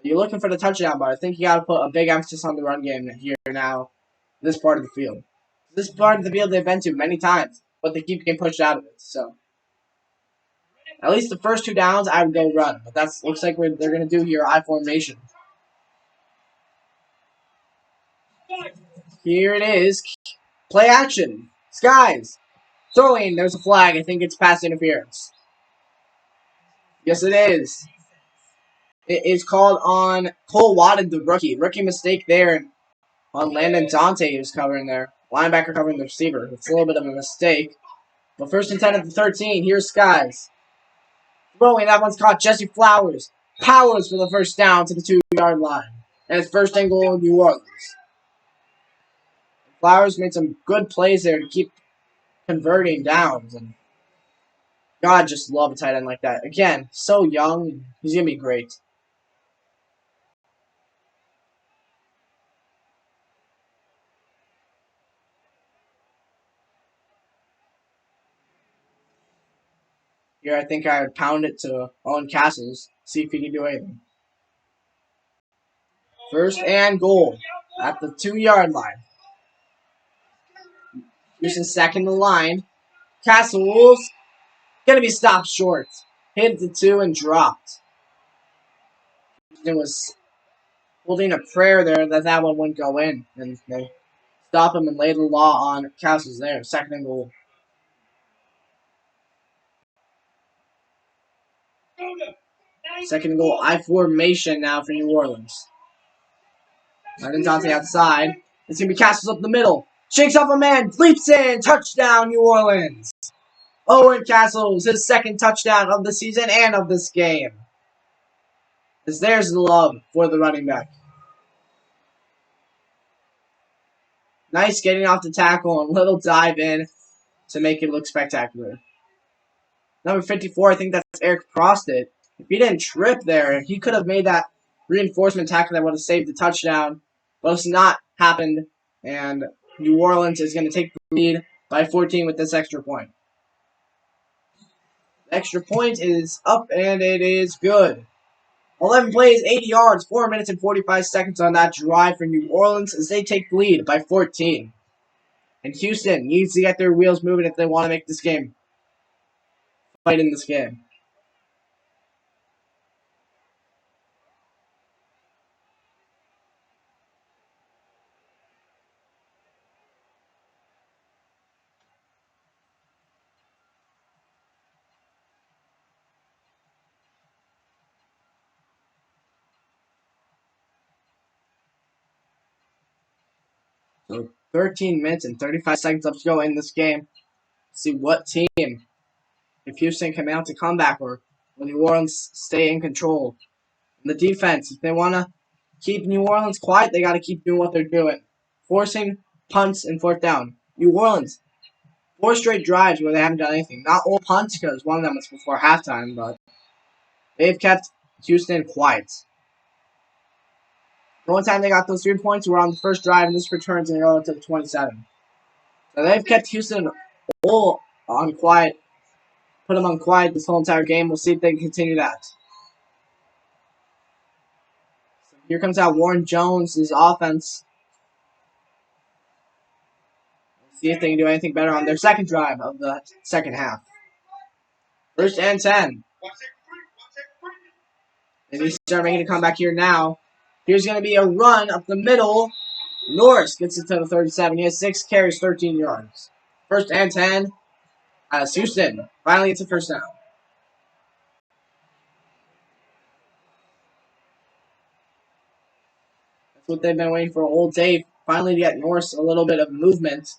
You're looking for the touchdown, but I think you got to put a big emphasis on the run game here now, this part of the field. This part of the field they've been to many times, but they keep getting pushed out of it. So, at least the first 2 downs, I would go run. But that looks like what they're going to do here, I formation. Here it is. Play action. Skies. Throwing. There's a flag. I think it's pass interference. Yes, it is. It is called on Cole Watted, the rookie. Rookie mistake there on Landon Dante, who's covering there. Linebacker covering the receiver. It's a little bit of a mistake. But first and 10 at the 13. Here's Skies. Throwing. That one's caught. Jesse Flowers. Powers for the first down to the 2-yard line. And it's first and goal in New Orleans. Flowers made some good plays there to keep converting downs. And God, just love a tight end like that. Again, so young. He's going to be great. Here, I think I would pound it to Owen Castles. See if he can do anything. First and goal at the 2-yard line. Houston second the line. Castles going to be stopped short. Hit the 2 and dropped. It was holding a prayer there that one wouldn't go in. And they stop him and lay the law on Castles there. Second and goal. Second and goal. I formation now for New Orleans. Landon Dante outside. It's going to be Castles up the middle. Shakes off a man. Leaps in. Touchdown, New Orleans. Owen Castles, his second touchdown of the season and of this game. As there's the love for the running back. Nice getting off the tackle and little dive in to make it look spectacular. Number 54, I think that's Eric Prosted. If he didn't trip there, he could have made that reinforcement tackle that would have saved the touchdown. But it's not happened, and New Orleans is going to take the lead by 14 with this extra point. The extra point is up, and it is good. 11 plays, 80 yards, 4 minutes and 45 seconds on that drive for New Orleans as they take the lead by 14. And Houston needs to get their wheels moving if they want to make this game. Fight in this game. So 13 minutes and 35 seconds left to go in this game. See what team, if Houston can mount a comeback or will New Orleans stay in control. And the defense, if they want to keep New Orleans quiet, they got to keep doing what they're doing. Forcing punts and fourth down. New Orleans, 4 straight drives where they haven't done anything. Not all punts because one of them was before halftime, but they've kept Houston quiet. The only time they got those 3 points were on the first drive, and this returns and go to the 27. So they've kept Houston all on quiet, put them on quiet this whole entire game. We'll see if they can continue that. So here comes out Warren Jones' offense. We'll see if they can do anything better on their second drive of the second half. First and 10. They need to start making a comeback here now. Here's going to be a run up the middle. Norris gets it to the 37. He has 6 carries, 13 yards. First and 10. Houston finally gets a first down. That's what they've been waiting for all day. Finally to get Norris a little bit of movement.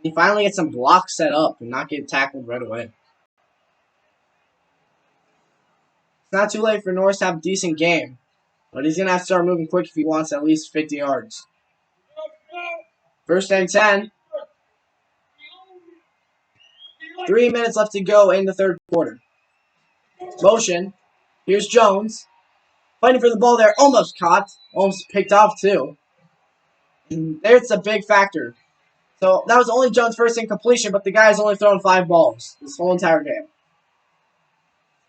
He finally gets some blocks set up and not get tackled right away. It's not too late for Norris to have a decent game. But he's going to have to start moving quick if he wants at least 50 yards. First and 10. 3 minutes left to go in the third quarter. Motion. Here's Jones. Fighting for the ball there. Almost caught. Almost picked off too. And there's a big factor. So that was only Jones' first incompletion, but the guy's only thrown 5 balls this whole entire game.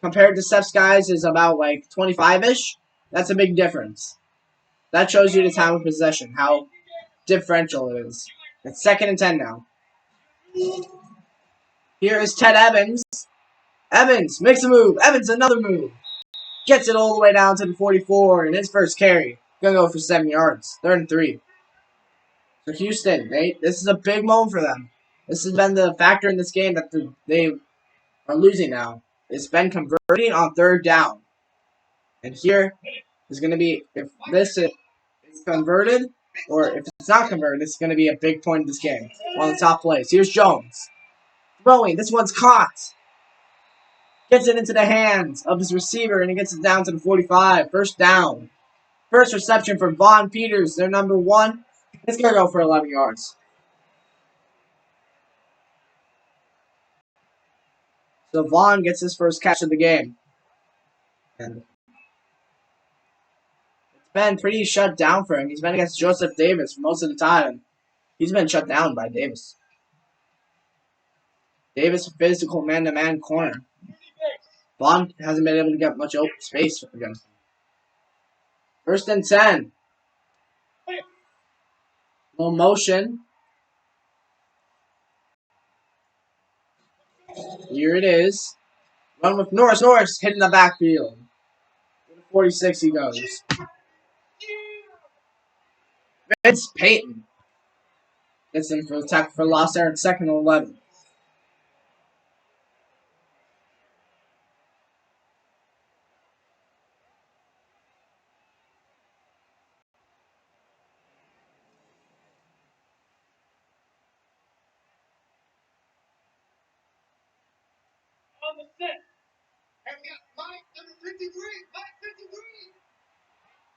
Compared to Steph's guys is about like 25-ish. That's a big difference. That shows you the time of possession, how differential it is. It's 2nd and 10 now. Here is Ted Evans. Evans makes a move. Evans another move. Gets it all the way down to the 44 in his first carry. Gonna go for 7 yards. 3rd and 3. For Houston, this is a big moment for them. This has been the factor in this game that they are losing now. It's been converting on 3rd down. And here is going to be, if this is converted, or if it's not converted, it's going to be a big point in this game. One of the top plays. Here's Jones. Throwing. This one's caught. Gets it into the hands of his receiver, and he gets it down to the 45. 1st down. First reception for Vaughn Peters, their number 1. It's going to go for 11 yards. So Vaughn gets his first catch of the game. And it's been pretty shut down for him. He's been against Joseph Davis for most of the time. He's been shut down by Davis. Davis, physical man-to-man corner. Vaughn hasn't been able to get much open space against him. 1st and 10. No motion. Here it is. Run with Norris. Norris hitting the backfield. 46 he goes. Vince Payton gets in for the tackle for loss there in 2nd and 11.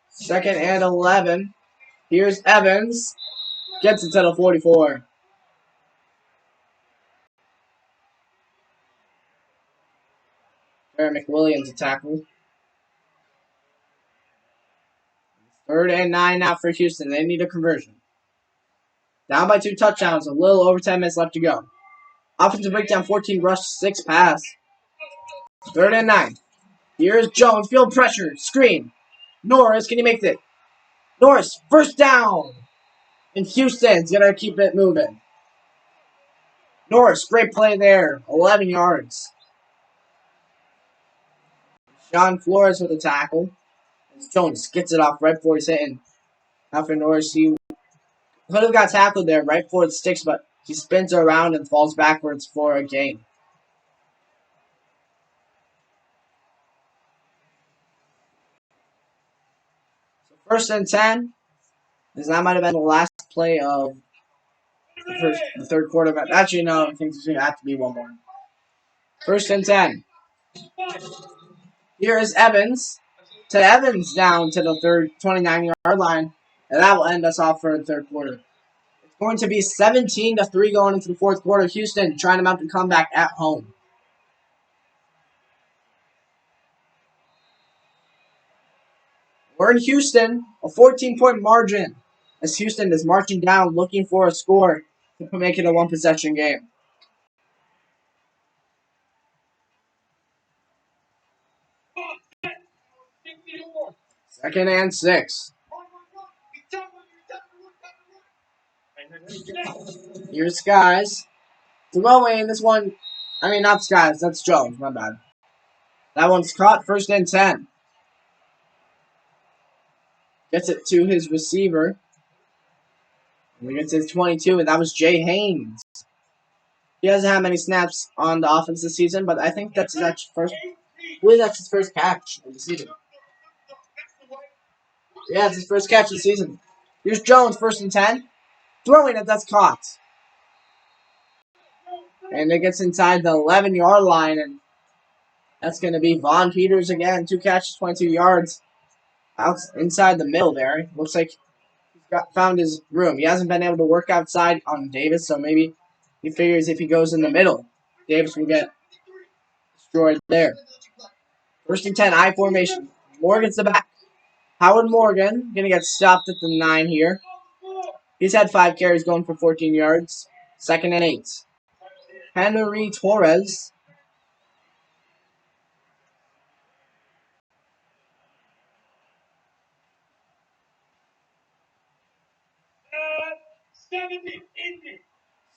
Second and 11. Here's Evans. Gets it to the 44. Eric McWilliams to tackle. 3rd and 9 now for Houston. They need a conversion. Down by 2 touchdowns. A little over 10 minutes left to go. Offensive breakdown, 14 rush, 6 pass. 3rd and 9. Here's Jones. Field pressure. Screen. Norris, can he make it? Norris, 1st down. And Houston's going to keep it moving. Norris, great play there. 11 yards. Sean Flores with a tackle. As Jones gets it off right before he's hitting. After Norris, he could have got tackled there right before it sticks, but he spins around and falls backwards for a gain. So 1st and 10. That might have been the last play of the 3rd quarter. But actually, no, I think there's going to have to be one more. 1st and 10. Here is Evans. To Evans down to the 29-yard line. And that will end us off for the 3rd quarter. It's going to be 17-3 going into the 4th quarter. Houston trying to mount a comeback at home. We're in Houston, a 14-point margin. As Houston is marching down looking for a score to make it a 1-possession game. Second and 6. Here's Skies. Throwing this one. I mean, not Skies. That's Jones. My bad. That one's caught. 1st and 10. Gets it to his receiver. And he gets his 22, and that was Jay Haynes. He hasn't had many snaps on the offense this season, but I think that's his first. I believe that's his first catch of the season. Yeah, it's his first catch of the season. Here's Jones, 1st and 10. Throwing it, that's caught. And it gets inside the 11-yard line, and that's going to be Vaughn Peters again. 2 catches, 22 yards. Out inside the middle there. Looks like he's found his room. He hasn't been able to work outside on Davis, so maybe he figures if he goes in the middle, Davis will get destroyed there. 1st and 10, I formation. Morgan's the back. Howard Morgan going to get stopped at the 9 here. He's had 5 carries going for 14 yards. 2nd and 8. Henry Torres.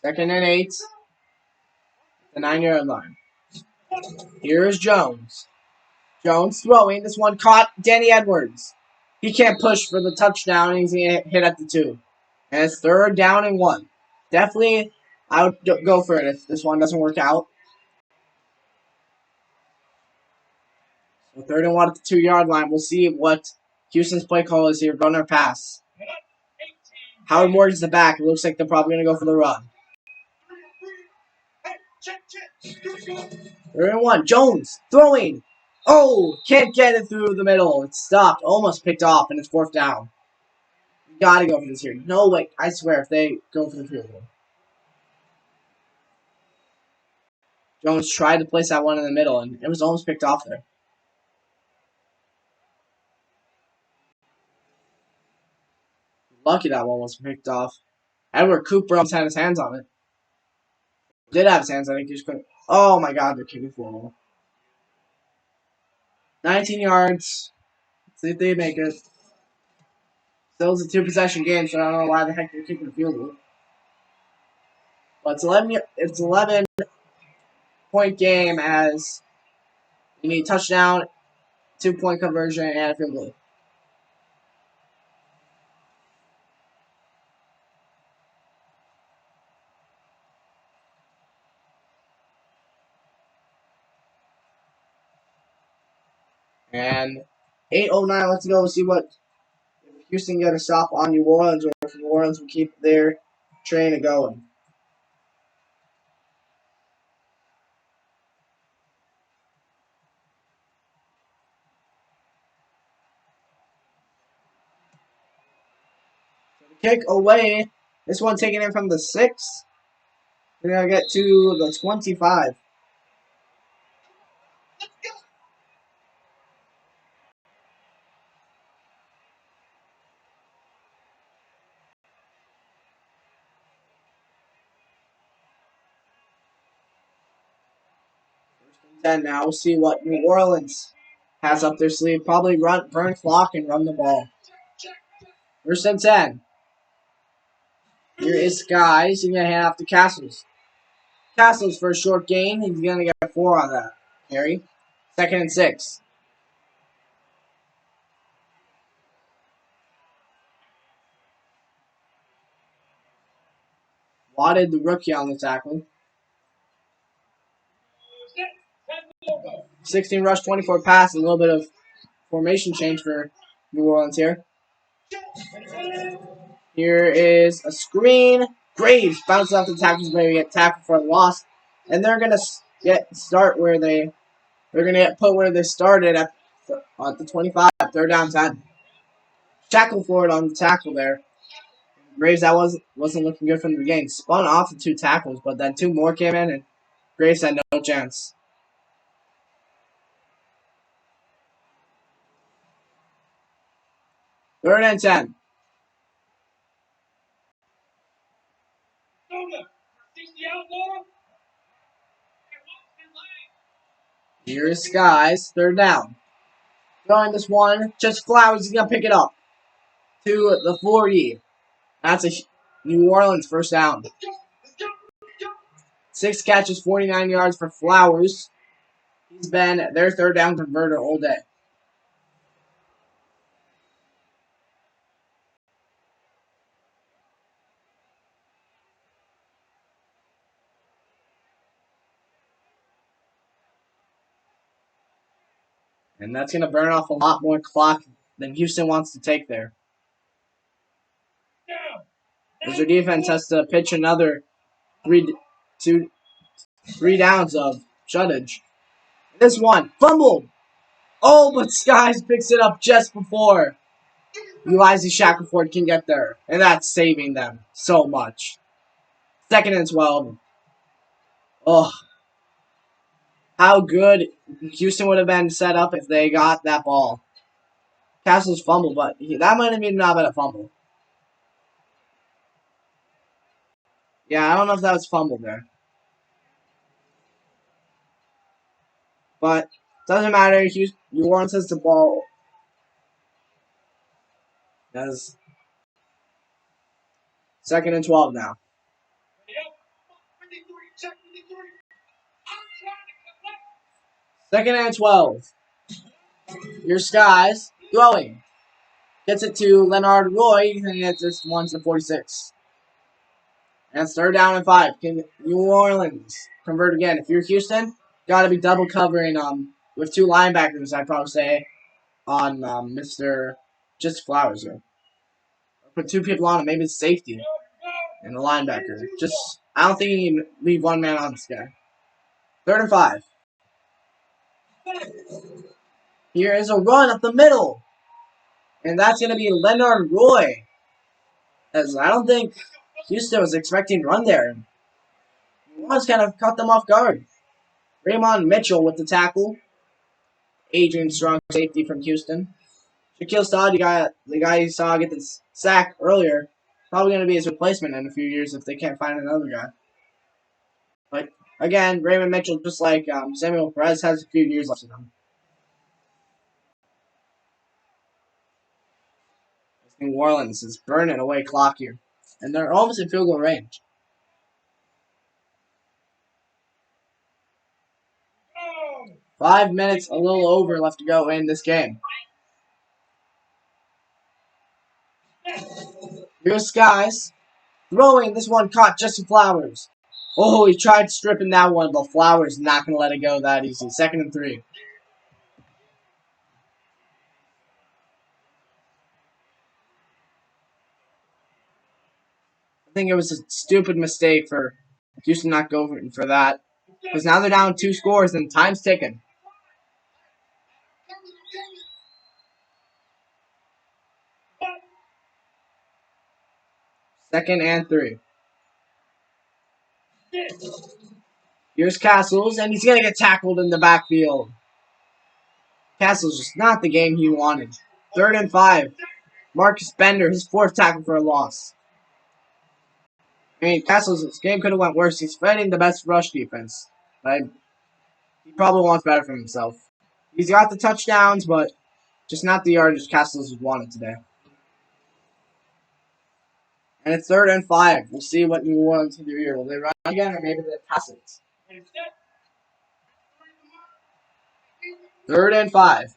Second and 8. The 9-yard line. Here's Jones. Jones throwing. This one caught Danny Edwards. He can't push for the touchdown, and he's going to hit at the 2. And it's 3rd down and 1. Definitely, I would go for it if this one doesn't work out. So 3rd and 1 at the 2-yard line. We'll see what Houston's play call is here. Run or pass. Howard Morgan's the back. It looks like they're probably going to go for the run. 3rd and 1. Jones throwing. Oh, can't get it through the middle. It's stopped. Almost picked off, and it's 4th down. You gotta go for this here. No way. I swear, if they go for the field goal. Jones tried to place that one in the middle, and it was almost picked off there. Lucky that one was picked off. Edward Cooper almost had his hands on it. Did have his hands. I think he just couldn't. Oh my God, they're kicking for him. 19 yards. Let's see if they make it. Still is a 2-possession game, so I don't know why the heck they're kicking the field goal. But it's 11-point game as you need touchdown, 2-point conversion, and a field goal. And 8:09, let's go see what if Houston get a stop on New Orleans, or if New Orleans will keep their train going. So the kick away. This one taken in from the 6. We're going to get to the 25. Then now we'll see what New Orleans has up their sleeve. Probably burn clock and run the ball. 1st and 10. Here is Skies. He's going to hand off to Castles. Castles for a short gain. He's going to get 4 on that carry. 2nd and 6. Wadded, the rookie, on the tackle. 16 rush, 24 pass. A little bit of formation change for New Orleans here. Here is a screen. Graves bounces off the tackles, maybe get tackled for a loss. And they're going to they're going to get put where they started at the 25, 3rd down 10. Shackleford on the tackle there. Graves, that wasn't looking good from the beginning. Spun off the 2 tackles, but then 2 more came in, and Graves had no chance. 3rd and 10. Here is Skies, 3rd down. Throwing this one, just Flowers, he's going to pick it up to the 40. That's a New Orleans 1st down. 6 catches, 49 yards for Flowers. He's been their 3rd down converter all day. And that's going to burn off a lot more clock than Houston wants to take there. As their defense has to pitch another 3 downs of shuttage. This one, fumbled. Oh, but Skies picks it up just before Elijah Shackleford can get there. And that's saving them so much. 2nd and 12. Oh, how good Houston would have been set up if they got that ball. Castle's fumble, but that might have even not been a fumble. Yeah, I don't know if that was fumbled there. But doesn't matter. New Orleans has the ball. As 2nd and 12 now. Second and 12. Your Skies throwing. Gets it to Leonard Roy, and it's just 1 to 46. And it's 3rd down and 5. Can New Orleans convert again? If you're Houston, got to be double covering with 2 linebackers, I'd probably say, on Mr. Just Flowers here. Put 2 people on him, maybe it's safety and the linebacker. I don't think you can leave 1 man on this guy. 3rd and 5. Here is a run up the middle. And that's going to be Leonard Roy. As I don't think Houston was expecting run there. One's kind of caught them off guard. Raymond Mitchell with the tackle. Adrian Strong, safety from Houston. Shaquille Stott, the guy you saw get this sack earlier, probably going to be his replacement in a few years if they can't find another guy. But again, Raymond Mitchell, just like Samuel Perez, has a few years left in him. New Orleans is burning away clock here, and they're almost in field goal range. Oh. 5 minutes, a little over, left to go in this game. Here's Skies throwing. This one caught Jesse Flowers. Oh, he tried stripping that one, but Flowers not going to let it go that easy. 2nd and 3. I think it was a stupid mistake for Houston not going for that. Because now they're down 2 scores and time's ticking. Second and 3. Here's Castles, and he's going to get tackled in the backfield. Castles just not the game he wanted. 3rd and 5. Marcus Bender, his 4th tackle for a loss. I mean, Castles' game could have went worse. He's fighting the best rush defense. But he probably wants better for himself. He's got the touchdowns, but just not the yardage Castles wanted today. And it's 3rd and 5. We'll see what New Orleans can do here. Will they run again, or maybe they pass it? 3rd and 5.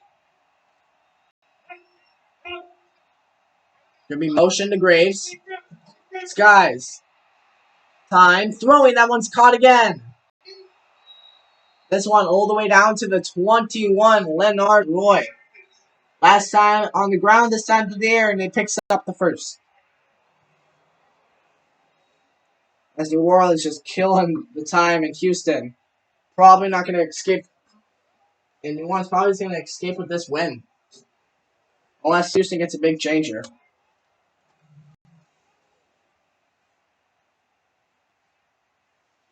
Gonna be motion to Graves. Skies. Time. Throwing. That one's caught again. This one all the way down to the 21. Leonard Roy. Last time on the ground, this time to the air, and he picks up the 1st. As New Orleans just killing the time in Houston. Probably not going to escape. And New Orleans probably going to escape with this win. Unless Houston gets a big changer.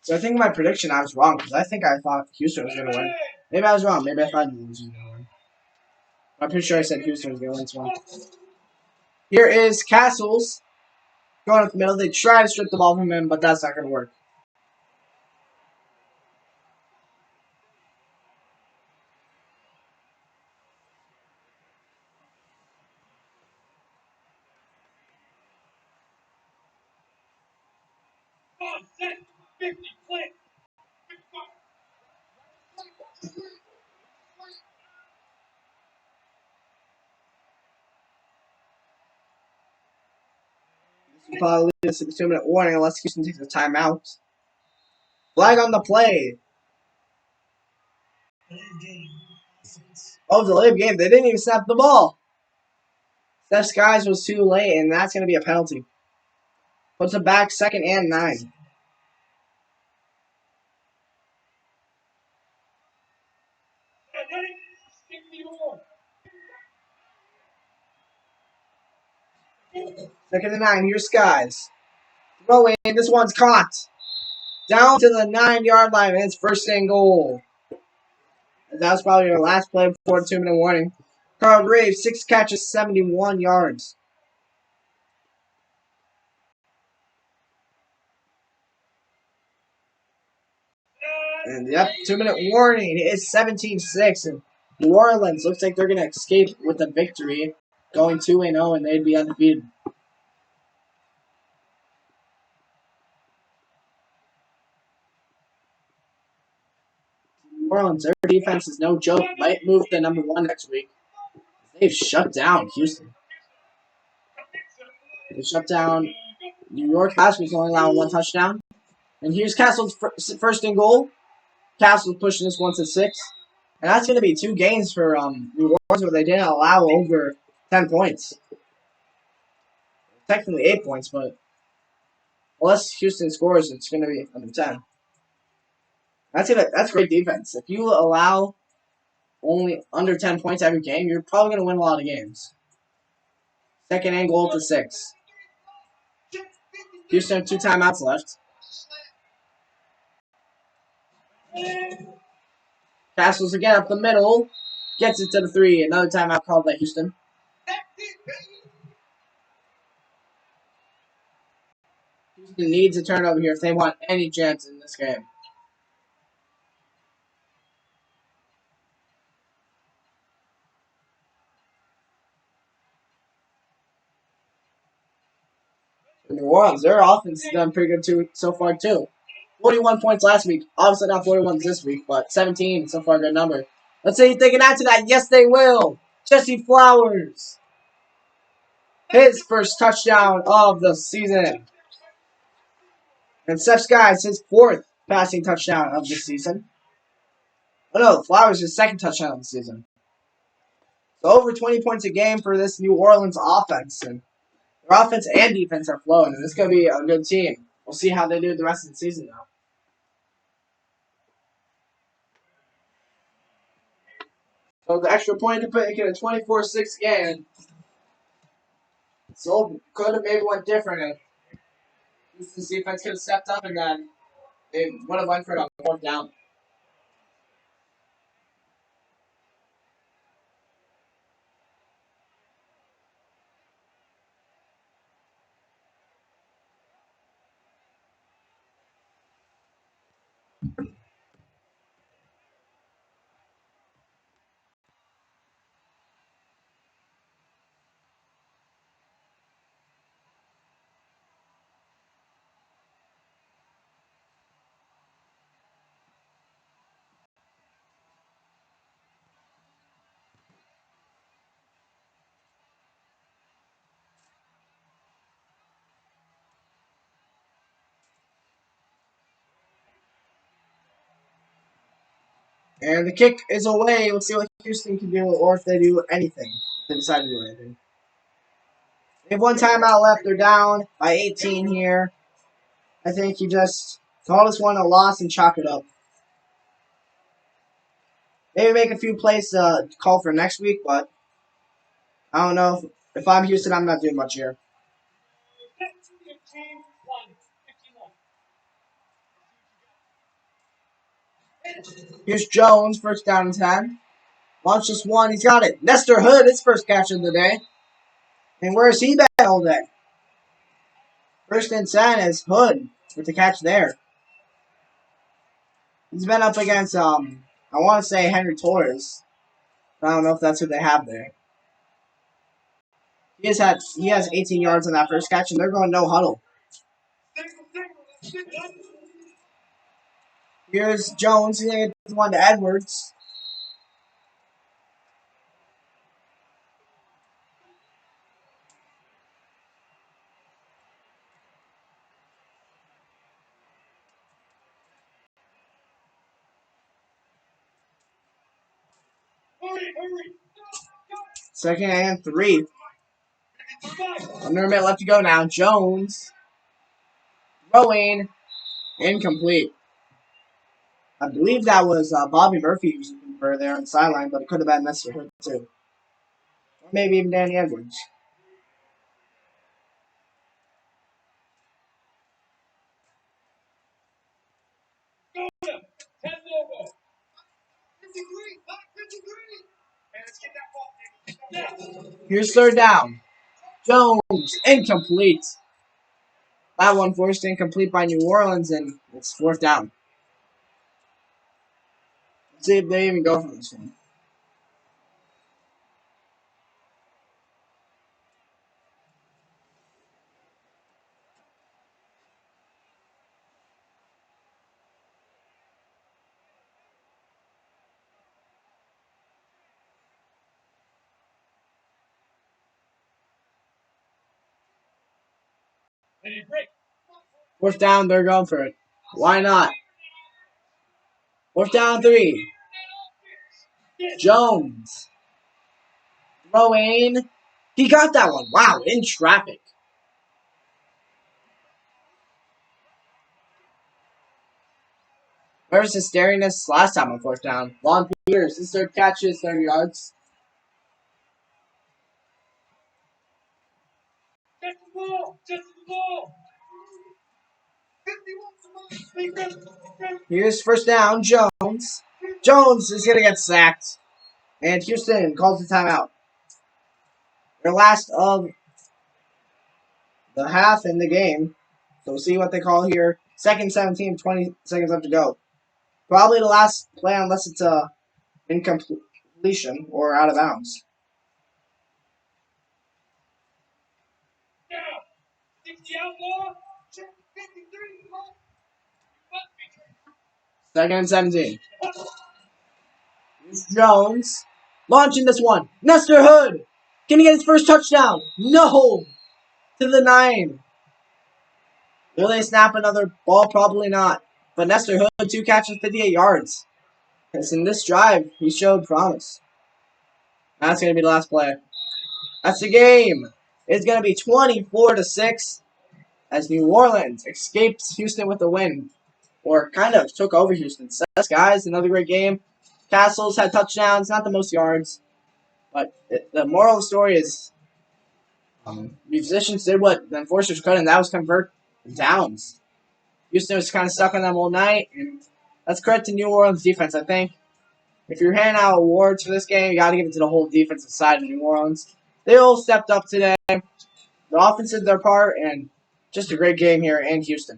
So I think my prediction, I was wrong. Because I thought Houston was going to win. Maybe I was wrong. Maybe I thought New Orleans was going to win. I'm pretty sure I said Houston was going to win this one. Here is Castles. Going up the middle. They try to strip the ball from him, but that's not going to work. Probably lead us to the 2-minute warning unless Houston takes a timeout. Flag on the play. Oh, delay of game. They didn't even snap the ball. Steph Skies was too late, and that's going to be a penalty. Puts it back 2nd and 9. Second and 9. Here's Skies. Throwing. This one's caught. Down to the 9-yard line, and it's 1st and goal. That was probably your last play before the 2-minute warning. Carl Graves, 6 catches, 71 yards. And yep, 2-minute warning. It's 17-6. And New Orleans looks like they're going to escape with a victory, going 2-0, and they'd be undefeated. New Orleans, their defense is no joke. Might move to #1 next week. They've shut down Houston. They shut down New York. Castle's only allowing 1 touchdown. And here's Castle's first and goal. Castle's pushing this 1-6. And that's going to be 2 gains for New Orleans, where they didn't allow over 10 points. Technically 8 points, but unless Houston scores, it's going to be under 10. That's great defense. If you allow only under 10 points every game, you're probably going to win a lot of games. Second and goal to 6. Houston have 2 timeouts left. Castles again up the middle. Gets it to the 3. Another timeout called by Houston. Houston needs a turnover here if they want any chance in this game. New Orleans, their offense has done pretty good so far too. 41 points last week. Obviously not 41 this week, but 17 so far, good number. Let's see if they can add to that. Yes, they will. Jesse Flowers. His first touchdown of the season. And Seth Skies, his 4th passing touchdown of the season. Oh no, Flowers' his 2nd touchdown of the season. So over 20 points a game for this New Orleans offense. And their offense and defense are flowing. And this is going to be a good team. We'll see how they do the rest of the season now. So the extra point to put it in a 24-6 game. So could have maybe went different if the defense could have stepped up and then they would have went for it on 4th down. And the kick is away. Let's see what Houston can do or if they do anything. If they decide to do anything. They have 1 timeout left. They're down by 18 here. I think you just call this one a loss and chalk it up. Maybe make a few plays to call for next week, but I don't know. If I'm Houston, I'm not doing much here. Here's Jones, first down and 10. Launches 1, he's got it. Nestor Hood, his first catch of the day. And where's he been all day? First and 10 is Hood with the catch there. He's been up against, I want to say Henry Torres. I don't know if that's who they have there. He has 18 yards on that first catch, and they're going no huddle. Here's Jones. He's going to get one to Edwards. Second and 3. Under a minute left to go now. Jones throwing incomplete. I believe that was Bobby Murphy who was looking for there on the sideline, but it could have been Nestor Hood too. Or maybe even Danny Edwards. Here's 3rd down. Jones, incomplete. That one forced incomplete by New Orleans, and it's 4th down. See if they even go for this one. Fourth down, they're going for it. Why not? Fourth down, 3. Jones. Throwing. He got that one. Wow, in traffic. Where's his stariness last time on fourth down? Vaughn Peters, his third catch is 30 yards. Here's first down, Jones. Jones is going to get sacked. And Houston calls the timeout. Their last of the half in the game. So we'll see what they call here. Second 17, 20 seconds left to go. Probably the last play unless it's a incompletion or out of bounds. Second and 17. Here's Jones. Launching this one. Nestor Hood. Can he get his first touchdown? No. To the 9. Will they snap another ball? Probably not. But Nestor Hood, 2 catches, 58 yards. Because in this drive, he showed promise. That's going to be the last play. That's the game. It's going to be 24-6 as New Orleans escapes Houston with the win. Or kind of took over Houston. So that's, guys, another great game. Castles had touchdowns, not the most yards. But the moral of the story is musicians did what the Enforcers could, and that was convert downs. Houston was kind of stuck on them all night, and that's credit to New Orleans defense, I think. If you're handing out awards for this game, you got to give it to the whole defensive side of New Orleans. They all stepped up today. The offense did their part, and just a great game here in Houston.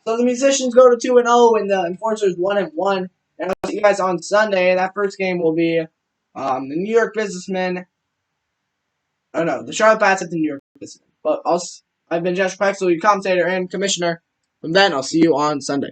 So the musicians go to 2-0, and the Enforcers 1-1. And I'll see you guys on Sunday. That first game will be the New York Businessmen. Oh no, the Charlotte Bats at the New York Businessmen. But I've been Josh Pexel, your commentator and commissioner. From then, I'll see you on Sunday.